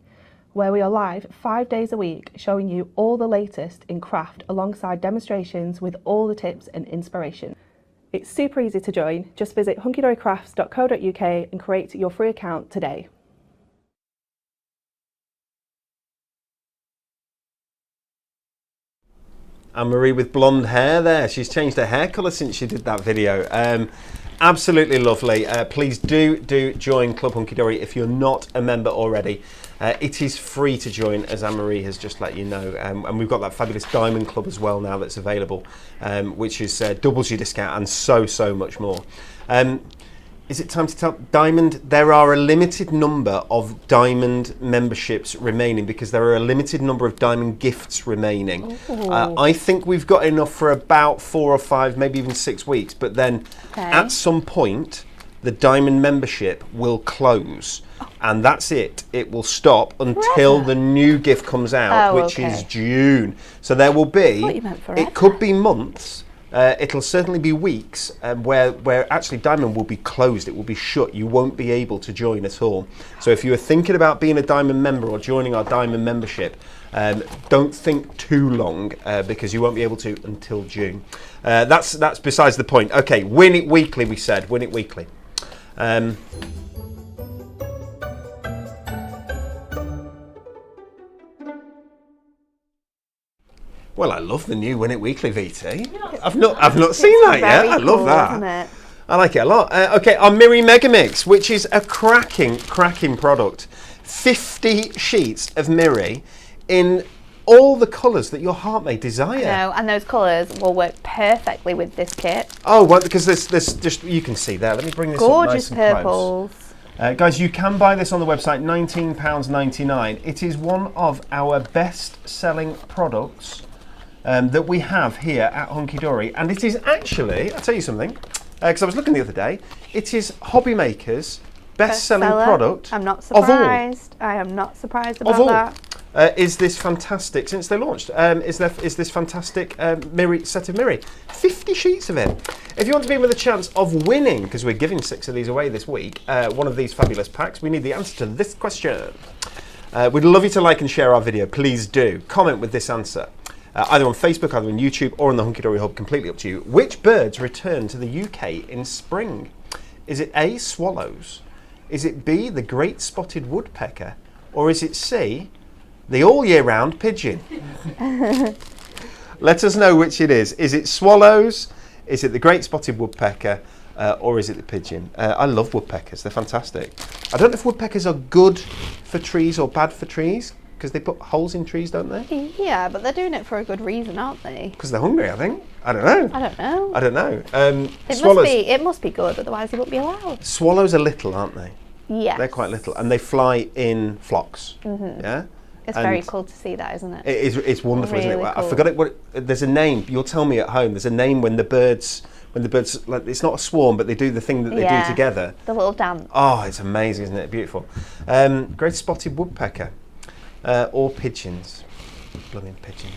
where we are live 5 days a week showing you all the latest in craft alongside demonstrations with all the tips and inspiration. It's super easy to join. Just visit hunkydorycrafts.co.uk and create your free account today. Anne-Marie with blonde hair there. She's changed her hair colour since she did that video. Absolutely lovely. Please do join Club Hunky Dory if you're not a member already. It is free to join, as Anne-Marie has just let you know, and we've got that fabulous Diamond Club as well now that's available, which is doubles your discount and so much more. Is it time to tell Diamond? There are a limited number of Diamond memberships remaining because there are a limited number of Diamond gifts remaining. I think we've got enough for about 4 or 5, maybe even 6 weeks, but then at some point the Diamond membership will close. And that's it. It will stop until the new gift comes out, which is June. So there will be, it could be months, it'll certainly be weeks where actually Diamond will be closed, it will be shut, you won't be able to join at all. So if you are thinking about being a Diamond member or joining our Diamond membership, don't think too long because you won't be able to until June. That's besides the point. Okay, win it weekly, we said, win it weekly. Well, I love the new Win It Weekly VT. I've not seen that yet. I love that. Isn't it? I like it a lot. Okay, our Miri Mega Mix, which is a cracking product. 50 sheets of Miri in all the colours that your heart may desire. No, and those colours will work perfectly with this kit. Oh, well, because there's just, you can see there. Let me bring this gorgeous up nice and purples. Close. Guys, you can buy this on the website, £19.99. It is one of our best-selling products that we have here at Hunky Dory, and it is actually, I'll tell you something, because I was looking the other day, it is Hobby Maker's best-selling product. I'm not surprised. I am not surprised about that. Is this fantastic, since they launched, is this fantastic Miri set of Miri. 50 sheets of it. If you want to be in with a chance of winning, because we're giving 6 of these away this week, one of these fabulous packs, we need the answer to this question. We'd love you to like and share our video, please do. Comment with this answer. Either on Facebook, either on YouTube, or on the Hunky Dory Hub, completely up to you. Which birds return to the UK in spring? Is it A, swallows? Is it B, the great spotted woodpecker? Or is it C, the all year round pigeon? Let us know which it is. Is it swallows? Is it the great spotted woodpecker? Or is it the pigeon? I love woodpeckers, they're fantastic. I don't know if woodpeckers are good for trees or bad for trees, because they put holes in trees, don't they? Yeah, but they're doing it for a good reason, aren't they? Because they're hungry, I think. I don't know. I don't know. Swallows, it must be good, otherwise they wouldn't be allowed. Swallows are little, aren't they? Yes. They're quite little, and they fly in flocks. Yeah. It's very cool to see that, isn't it? It's wonderful, really, isn't it? cool. I forgot it. There's a name. You'll tell me at home. There's a name when the birds, like, it's not a swarm, but they do the thing that they do together. The little dance. Oh, it's amazing, isn't it? Beautiful. Great spotted woodpecker. Or pigeons. Blooming pigeons.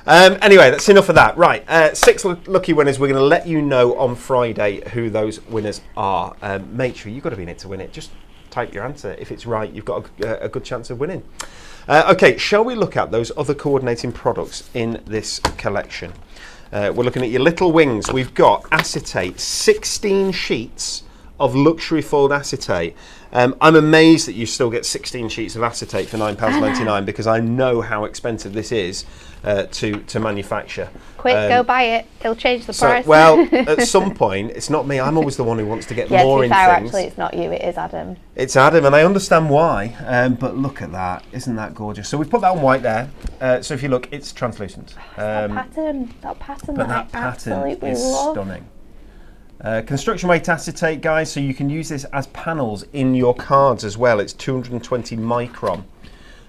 Anyway, that's enough of that. Right, 6 lucky winners. We're going to let you know on Friday who those winners are. Make sure you've got to be in it to win it. Just type your answer. If it's right, you've got a good chance of winning. Okay, shall we look at those other coordinating products in this collection? We're looking at your little wings. We've got acetate, 16 sheets of luxury foiled acetate. I'm amazed that you still get 16 sheets of acetate for £9.99 because I know how expensive this is to manufacture. Quick, go buy it. It'll change the price. Well, at some point, it's not me. I'm always the one who wants to get more in things. Actually, it's not you. It is Adam. It's Adam, and I understand why. But look at that. Isn't that gorgeous? So we've put that on white there. So if you look, it's translucent. That pattern but that pattern is stunning. Construction weight acetate, guys, so you can use this as panels in your cards as well. It's 220 micron.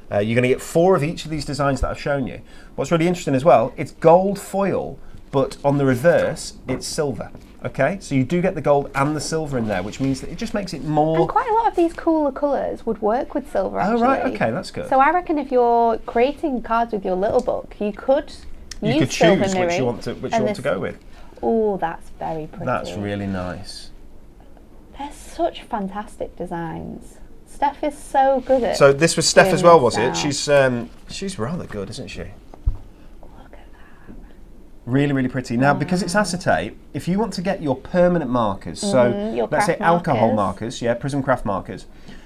You're going to get 4 of each of these designs that I've shown you. What's really interesting as well, it's gold foil, but on the reverse, it's silver. Okay, so you do get the gold and the silver in there, which means that it just makes it more... And quite a lot of these cooler colours would work with silver, actually. Oh, right, okay, that's good. So I reckon if you're creating cards with your little book, you could use silver choose mirroring. which you want to go with. Oh, that's very pretty. That's really nice. They're such fantastic designs. Steph is so good at... So this was Steph as well, was it? style. She's rather good, isn't she? Look at that. Really, really pretty. Now, because it's acetate, if you want to get your permanent markers, so your let's say craft alcohol markers. markers, Prism Craft markers,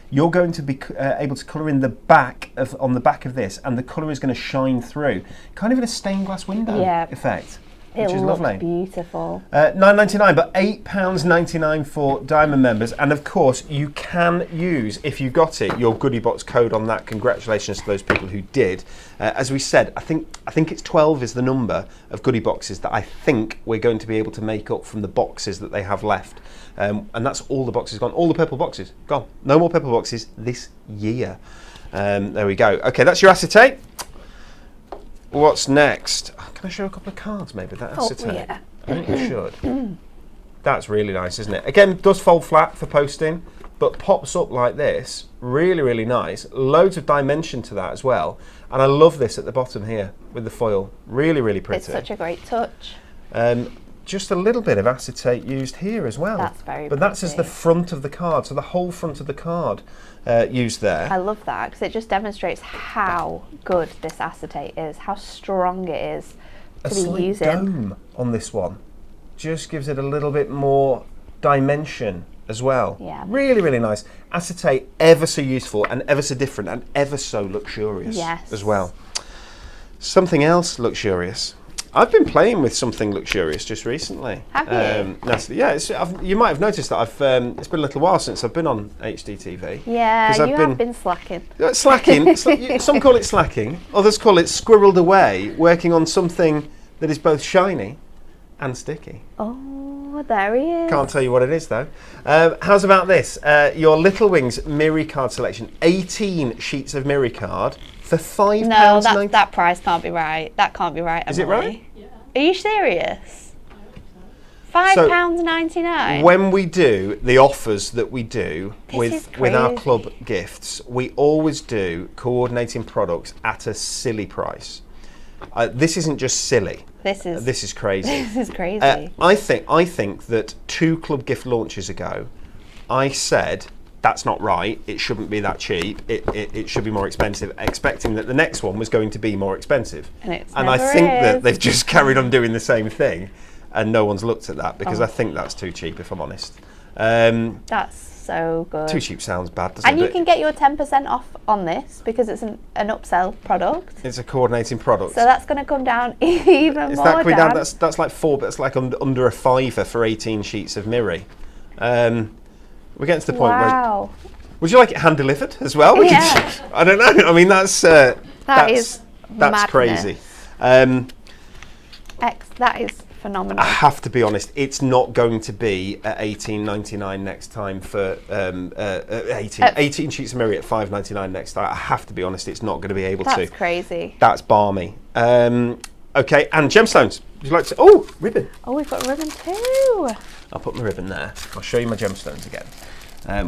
you're going to be able to colour in the back on the back of this, and the colour is going to shine through, kind of in a stained glass window effect. Which is looks lovely. Beautiful. £9.99, but £8.99 for Diamond members. And of course, you can use, if you got it, your goodie box code on that. Congratulations to those people who did. As we said, I think it's 12 is the number of goodie boxes that I think we're going to be able to make up from the boxes that they have left. And that's all the boxes gone. All the purple boxes gone. No more purple boxes this year. There we go. Okay, that's your acetate. What's next? Can I show a couple of cards maybe? That acetate. Yeah. I think you should. That's really nice, isn't it? Again, does fold flat for posting, but pops up like this. Really, really nice. Loads of dimension to that as well. And I love this at the bottom here with the foil. Really, really pretty. It's such a great touch. Just a little bit of acetate used here as well. That's very But that's as the front of the card, so the whole front of the card used there. I love that because it just demonstrates how good this acetate is, how strong it is to be slight using. Dome on this one just gives it a little bit more dimension as well. Yeah. Really, really nice. Acetate, ever so useful and ever so different and ever so luxurious as well. Something else luxurious. I've been playing with something luxurious just recently. Have you? Natalie, yeah, you might have noticed that it's been a little while since I've been on HDTV. Yeah, you have been slacking. Slacking. Some call it slacking. Others call it squirreled away, working on something that is both shiny and sticky. Oh, there he is. Can't tell you what it is though. How's about this? Your Little Wings Miri card selection. 18 sheets of Miri card for £5. No, that price can't be right. That can't be right, Emily. Is it right? Yeah. Are you serious? £5.99. When we do the offers that we do with our club gifts, we always do coordinating products at a silly price. This isn't just silly. This is crazy. This is crazy. I think that 2 club gift launches ago, I said that's not right. It shouldn't be that cheap. It should be more expensive, expecting that the next one was going to be more expensive. And I think that they've just carried on doing the same thing, and no one's looked at that because I think that's too cheap, if I'm honest. That's so good. Too cheap sounds bad, doesn't it? And you can get your 10% off on this because it's an upsell product. It's a coordinating product. So that's going to come down even more down. That's like £4, but it's like under a £5 for 18 sheets of Miri. We're getting to the point where... Would you like it hand delivered as well? Yeah. I don't know. I mean, that's crazy. That is phenomenal. I have to be honest. It's not going to be at $18.99 next time for 18 sheets of Miri at $5.99 next time. I have to be honest. It's not going to be able to. That's crazy. That's balmy. Okay, and gemstones. Would you like to? Oh, ribbon. Oh, we've got ribbon too. I'll put my ribbon there. I'll show you my gemstones again.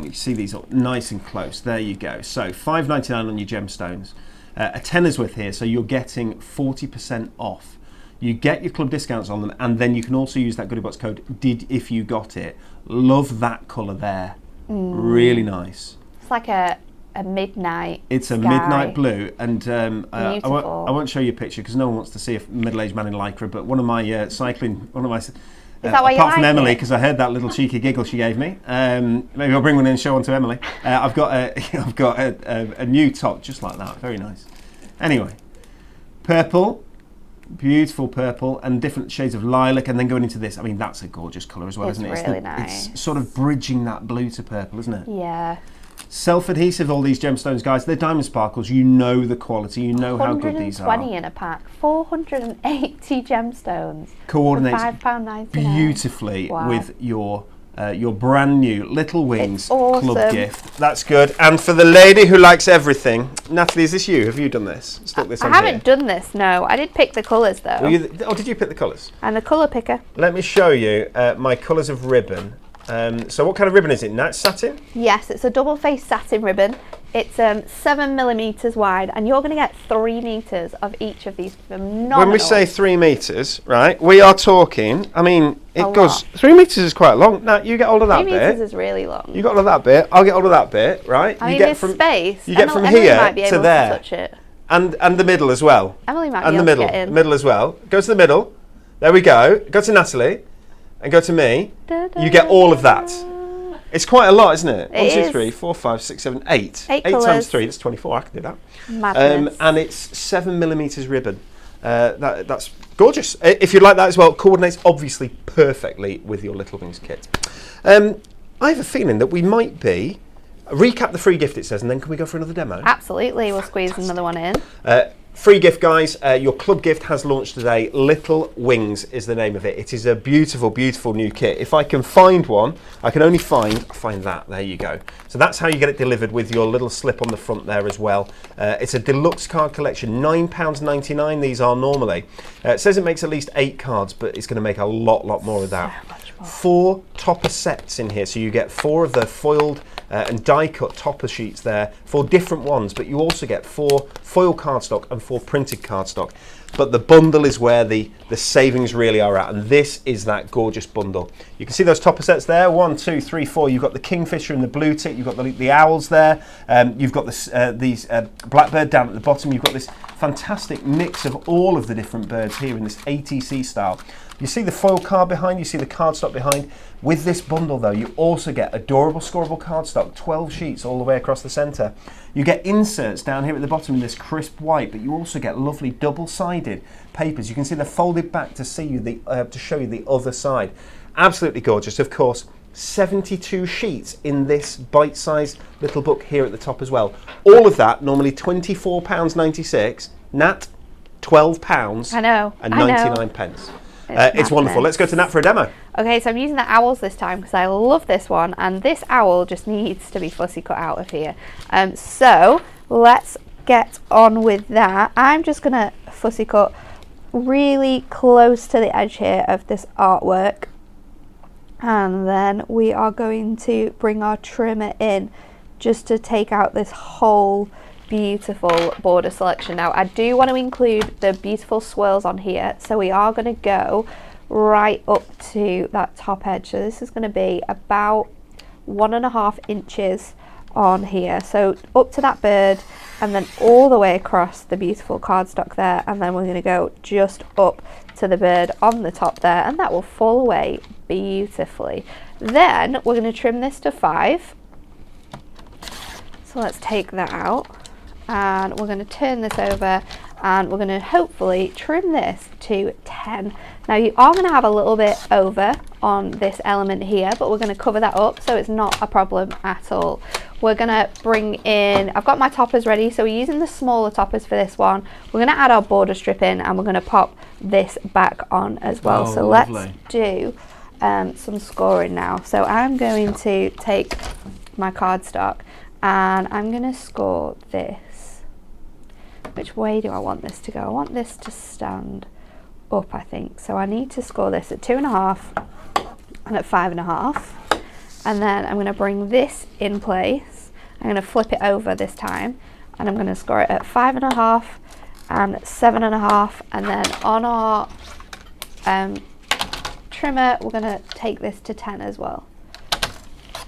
You see these up nice and close. There you go. So $5.99 on your gemstones. A tenner's worth here, so you're getting 40% off. You get your club discounts on them, and then you can also use that goodie box code DID if you got it. Love that colour there. Really nice. It's like a midnight. It's a midnight blue, and I won't show you a picture because no one wants to see a middle-aged man in lycra. But one of my apart from Emily, because I heard that little cheeky giggle she gave me. Maybe I'll bring one in and show one to Emily. I've got a new top just like that. Very nice. Anyway, purple, beautiful purple, and different shades of lilac, and then going into this. I mean, that's a gorgeous colour as well, isn't it? It's really nice. It's sort of bridging that blue to purple, isn't it? Yeah. Self-adhesive, all these gemstones, guys. They're diamond sparkles. You know the quality. You know how good these are. 120 in a pack. 480 gemstones. Coordinates £5.99. beautifully with your your brand new Little Wings It's awesome. club gift. That's good. And for the lady who likes everything, Natalie, is this you? Have you done this? Stuck this on I haven't here? done this, no. I did pick the colours though. Did you pick the colours? And the colour picker. Let me show you my colours of ribbon. So what kind of ribbon is it? Nat satin? Yes, it's a double-faced satin ribbon. It's 7mm wide, and you're going to get 3 meters of each of these phenomenal. When we say 3 meters, right, we are talking, I mean, it A goes, lot. 3 meters is quite long. Now, you get hold of that 3 bit. meters is really long. You got hold of that bit, I'll get hold of that bit, right? I you mean, get there's from space. You get from Emily here might be able to there. To touch it. And the middle as well. Emily might And be the able middle. to get in. Middle as well. Go to the middle. There we go. Go to Natalie. And go to me. You get all of that. It's quite a lot, isn't it? 1, 2, is. 3, 4, 5, 6, 7, 8. 8 times colours. 3, that's 24. I can do that. Madness. And it's 7mm ribbon. That's gorgeous. If you like that as well, it coordinates obviously perfectly with your Little Wings kit. I have a feeling that we might be. Recap the free gift, it says, and then can we go for another demo? Absolutely, we'll squeeze another one in. Free gift, guys. Your club gift has launched today. Little Wings is the name of it. It is a beautiful, beautiful new kit. If I can find one, I can only find that. There you go. So that's how you get it delivered with your little slip on the front there as well. It's a deluxe card collection. £9.99 these are normally. It says it makes at least 8 cards, but it's going to make a lot more of that. So much more. 4 topper sets in here. So you get 4 of the foiled and die-cut topper sheets there, 4 different ones, but you also get 4 foil cardstock and 4 printed cardstock. But the bundle is where the savings really are at, and this is that gorgeous bundle. You can see those topper sets there, 1, 2, 3, 4. You've got the kingfisher and the blue tick, you've got the owls there, you've got these blackbird down at the bottom. You've got this fantastic mix of all of the different birds here in this ATC style. You see the foil card behind, you see the cardstock behind. With this bundle though, you also get adorable scoreable cardstock, 12 sheets all the way across the centre. You get inserts down here at the bottom in this crisp white, but you also get lovely double-sided papers. You can see they're folded back to show you the other side. Absolutely gorgeous. Of course, 72 sheets in this bite-sized little book here at the top as well. All of that, normally £24.96. Nat, £12 I know. and 99 pence. It's wonderful. madness. Let's go to Nat for a demo. Okay, so I'm using the owls this time because I love this one, and this owl just needs to be fussy cut out of here. So let's get on with that. I'm just going to fussy cut really close to the edge here of this artwork, and then we are going to bring our trimmer in just to take out this whole beautiful border selection. Now I do want to include the beautiful swirls on here, so we are going to go right up to that top edge. So this is going to be about 1.5 inches on here, so up to that bird and then all the way across the beautiful cardstock there, and then we're going to go just up to the bird on the top there, and that will fall away beautifully. Then we're going to trim this to 5. So let's take that out, and we're going to turn this over, and we're going to hopefully trim this to 10. Now you are going to have a little bit over on this element here, but we're going to cover that up so it's not a problem at all. We're going to bring in, I've got my toppers ready, so we're using the smaller toppers for this one. We're going to add our border strip in, and we're going to pop this back on as well. Oh, so lovely. let's do some scoring now. So I'm going to take my cardstock and I'm going to score this. Which way do I want this to go? I want this to stand up, I think. So I need to score this at 2.5 and at 5.5. And then I'm going to bring this in place. I'm going to flip it over this time, and I'm going to score it at 5.5 and 7.5. And then on our trimmer, we're going to take this to 10 as well.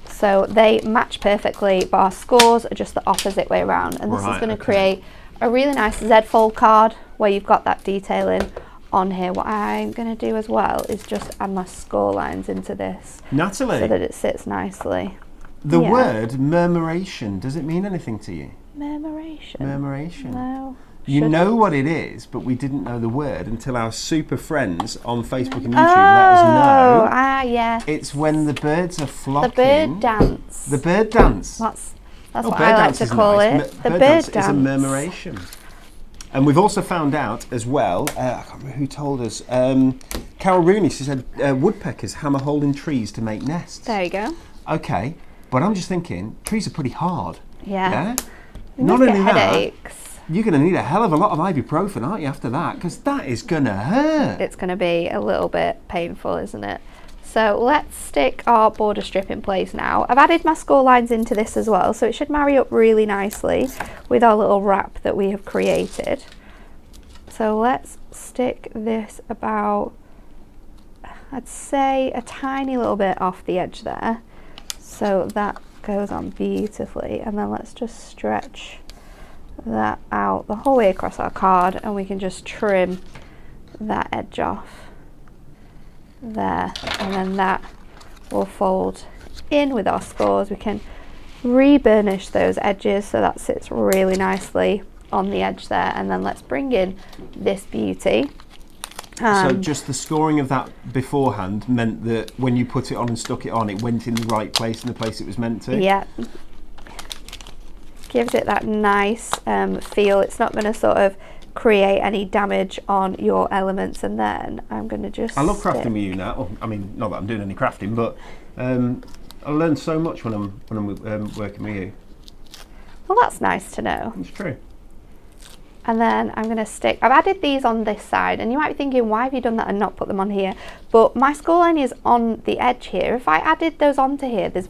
So they match perfectly, but our scores are just the opposite way around. And this is going to create a really nice Z-fold card where you've got that detailing on here. What I'm going to do as well is just add my score lines into this, Natalie, so that it sits nicely. the word murmuration, does it mean anything to you? Murmuration? Murmuration. No. You know what it is, but we didn't know the word until our super friends on Facebook and YouTube let us know. Ah, yeah. It's when the birds are flocking. The bird dance. The bird dance. That's Oh, what bird I like dance to is call nice. it. The Bird bird dance dance. is a murmuration. And we've also found out as well, I can't remember who told us, Carol Rooney, she said woodpeckers hammer hole in trees to make nests. There you go. Okay, but I'm just thinking, trees are pretty hard. Yeah. Not only headaches. you're going to need a hell of a lot of ibuprofen, aren't you, after that? Because that is going to hurt. It's going to be a little bit painful, isn't it? So let's stick our border strip in place now. I've added my score lines into this as well, so it should marry up really nicely with our little wrap that we have created. So let's stick this about, I'd say, a tiny little bit off the edge there. So that goes on beautifully, and then let's just stretch that out the whole way across our card, and we can just trim that edge off there, and then that will fold in with our scores. We can re-burnish those edges so that sits really nicely on the edge there, and then let's bring in this beauty. So just the scoring of that beforehand meant that when you put it on and stuck it on, it went in the right place, in the place it was meant to? Yeah. Gives it that nice feel. It's not going to sort of create any damage on your elements. And then I'm going to just... I love crafting with you now. Well, I mean, not that I'm doing any crafting, but I learn so much when I'm working with you. Well, that's nice to know. It's true. And then I'm going to stick, I've added these on this side, and you might be thinking, why have you done that and not put them on here? But my scoreline is on the edge here. If I added those onto here, there's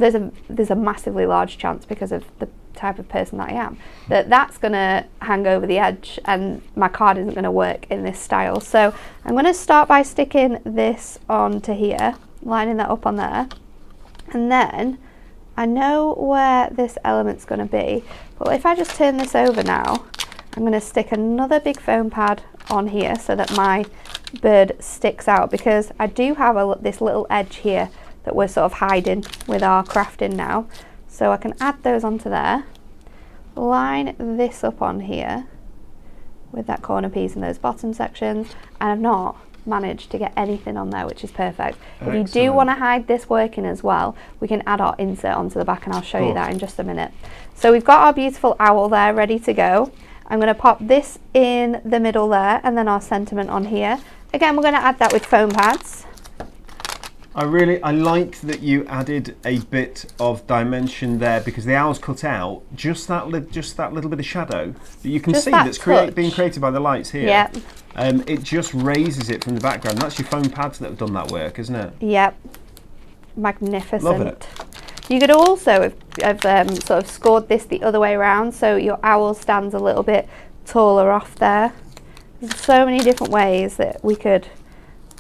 a massively large chance, because of the type of person that I am, that's going to hang over the edge, and my card isn't going to work in this style. So I'm going to start by sticking this onto here, lining that up on there, and then I know where this element's going to be, but if I just turn this over now, I'm going to stick another big foam pad on here so that my bird sticks out, because I do have this little edge here that we're sort of hiding with our crafting now. So I can add those onto there, line this up on here with that corner piece in those bottom sections, and I've not managed to get anything on there, which is perfect. Excellent. If you do want to hide this working as well, we can add our insert onto the back, and I'll show you that in just a minute. So we've got our beautiful owl there ready to go. I'm going to pop this in the middle there, and then our sentiment on here. Again, we're going to add that with foam pads. I liked that you added a bit of dimension there, because the owl's cut out just that little bit of shadow that you can see that's being created by the lights here. Yep. It just raises it from the background. That's your foam pads that have done that work, isn't it? Yep. Magnificent. Love it. You could also have sort of scored this the other way around, so your owl stands a little bit taller off there. There's so many different ways that we could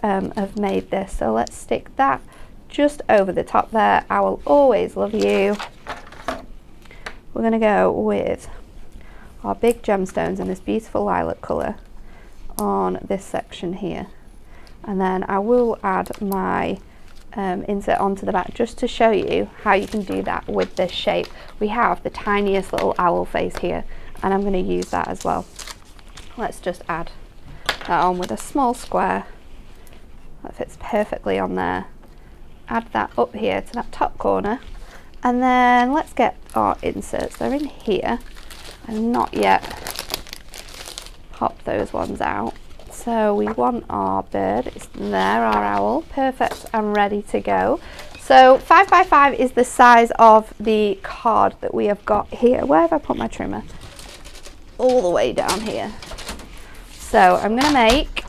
have made this. So let's stick that just over the top there. I will always love you. We're going to go with our big gemstones in this beautiful lilac colour on this section here, and then I will add my insert onto the back just to show you how you can do that with this shape. We have the tiniest little owl face here, and I'm going to use that as well. Let's just add that on with a small square that fits perfectly on there. Add that up here to that top corner, and then let's get our inserts. They're in here. I've not yet popped those ones out. So we want our bird, it's there, our owl, perfect and ready to go. So 5x5 is the size of the card that we have got here. Where have I put my trimmer? All the way down here. So I'm going to make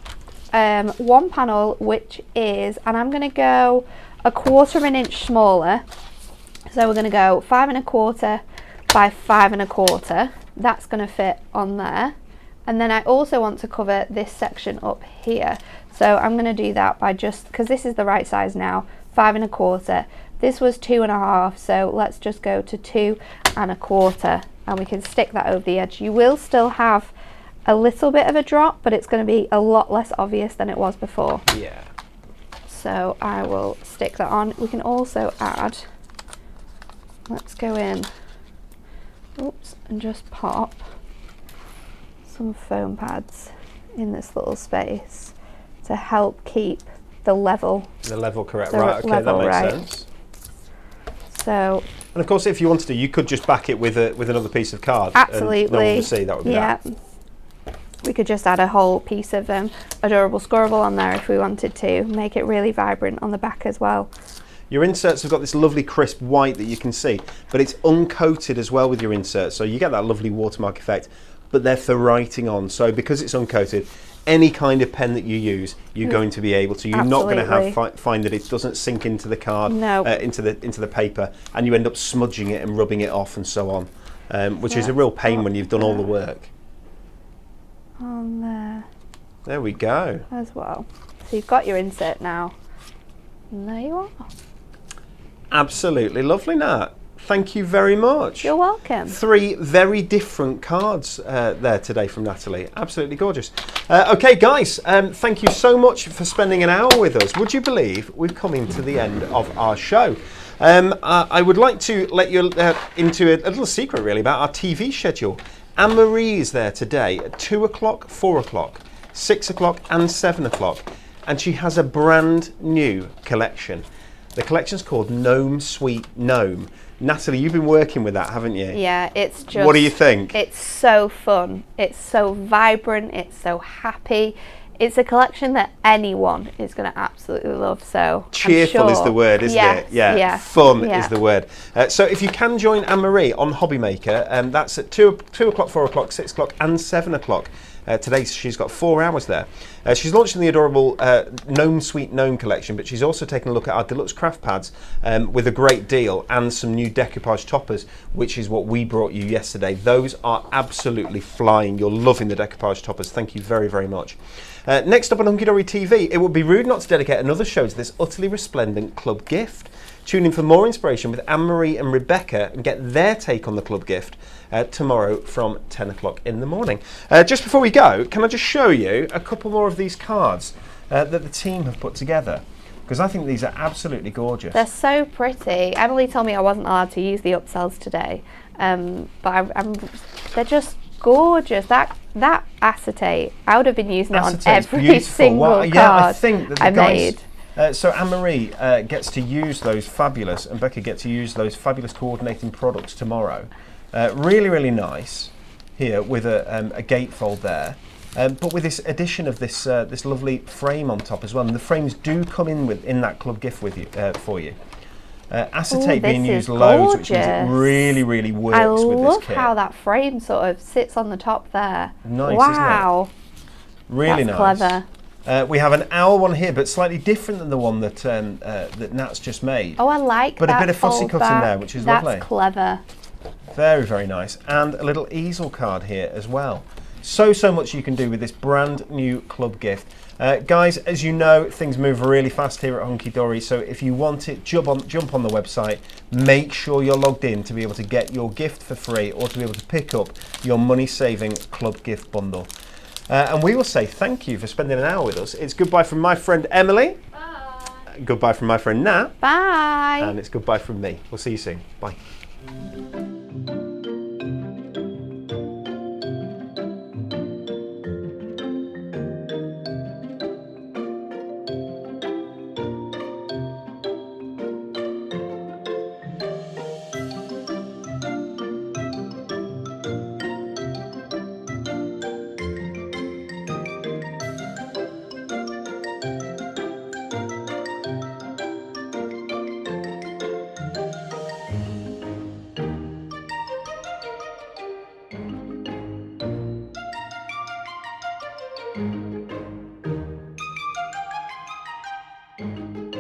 one panel, which is, and I'm going to go 1/4 of an inch smaller. So we're going to go 5 1/4 by 5 1/4. That's going to fit on there. And then I also want to cover this section up here. So I'm going to do that by just, because this is the right size now, 5 1/4. This was 2 1/2, so let's just go to 2 1/4, and we can stick that over the edge. You will still have a little bit of a drop, but it's going to be a lot less obvious than it was before. Yeah. So I will stick that on. We can also add, let's go in, oops, and just pop some foam pads in this little space to help keep the level. The level correct, right? Okay, that makes sense. So, and of course, if you wanted to, you could just back it with another piece of card. Absolutely. And no one would see. That would be that. We could just add a whole piece of adorable squirrel on there if we wanted to, make it really vibrant on the back as well. Your inserts have got this lovely crisp white that you can see, but it's uncoated as well with your inserts, so you get that lovely watermark effect, but they're for writing on. So because it's uncoated, any kind of pen that you use, you're going to be able to. You're not going to have find that it doesn't sink into the card, into the paper, and you end up smudging it and rubbing it off and so on, which is a real pain when you've done all the work. On there. There we go. As well. So you've got your insert now. And there you are. Absolutely lovely, Nat. Thank you very much. You're welcome. 3 very different cards there today from Natalie. Absolutely gorgeous. Okay, guys, thank you so much for spending an hour with us. Would you believe we've come into the end of our show? I would like to let you into a little secret, really, about our TV schedule. Anne-Marie is there today at 2 o'clock, 4 o'clock, 6 o'clock and 7 o'clock. And she has a brand new collection. The collection's called Gnome Sweet Gnome. Natalie, you've been working with that, haven't you? Yeah, it's just... What do you think? It's so fun. It's so vibrant. It's so happy. It's a collection that anyone is going to absolutely love. So cheerful is the word, isn't it? Yeah. Fun is the word. So if you can join Anne-Marie on Hobbymaker, that's at 2 o'clock, 4 o'clock, 6 o'clock and 7 o'clock. Today she's got 4 hours there. She's launching the adorable Gnome Sweet Gnome collection, but she's also taken a look at our deluxe craft pads with a great deal and some new decoupage toppers, which is what we brought you yesterday. Those are absolutely flying. You're loving the decoupage toppers. Thank you very, very much. Next up on Hunky Dory TV, it would be rude not to dedicate another show to this utterly resplendent club gift. Tune in for more inspiration with Anne-Marie and Rebecca and get their take on the club gift tomorrow from 10 o'clock in the morning. Just before we go, can I just show you a couple more of these cards that the team have put together? Because I think these are absolutely gorgeous. They're so pretty. Emily told me I wasn't allowed to use the upsells today, but they're just gorgeous. That acetate, I would have been using it on every single card I think that the I guys, made. So Anne-Marie gets to use those fabulous, and Becca gets to use those fabulous coordinating products tomorrow. Really, really nice here with a gatefold there, but with this addition of this this lovely frame on top as well. And the frames do come in that club gift with you for you. Acetate being used loads, which means it really, really works with this kit. I love how that frame sort of sits on the top there. Nice, wow. isn't it? Really That's nice. Clever. We have an owl one here, but slightly different than the one that that Nat's just made. Oh, I like that. But a bit of fussy cutting there, which is lovely. That's clever. Very, very nice. And a little easel card here as well. So much you can do with this brand new club gift. Guys, as you know, things move really fast here at Hunky Dory, so if you want it, jump on the website, make sure you're logged in to be able to get your gift for free or to be able to pick up your money-saving club gift bundle. And we will say thank you for spending an hour with us. It's goodbye from my friend Emily. Bye. Goodbye from my friend Nat. Bye. And it's goodbye from me. We'll see you soon. Bye. Thank you.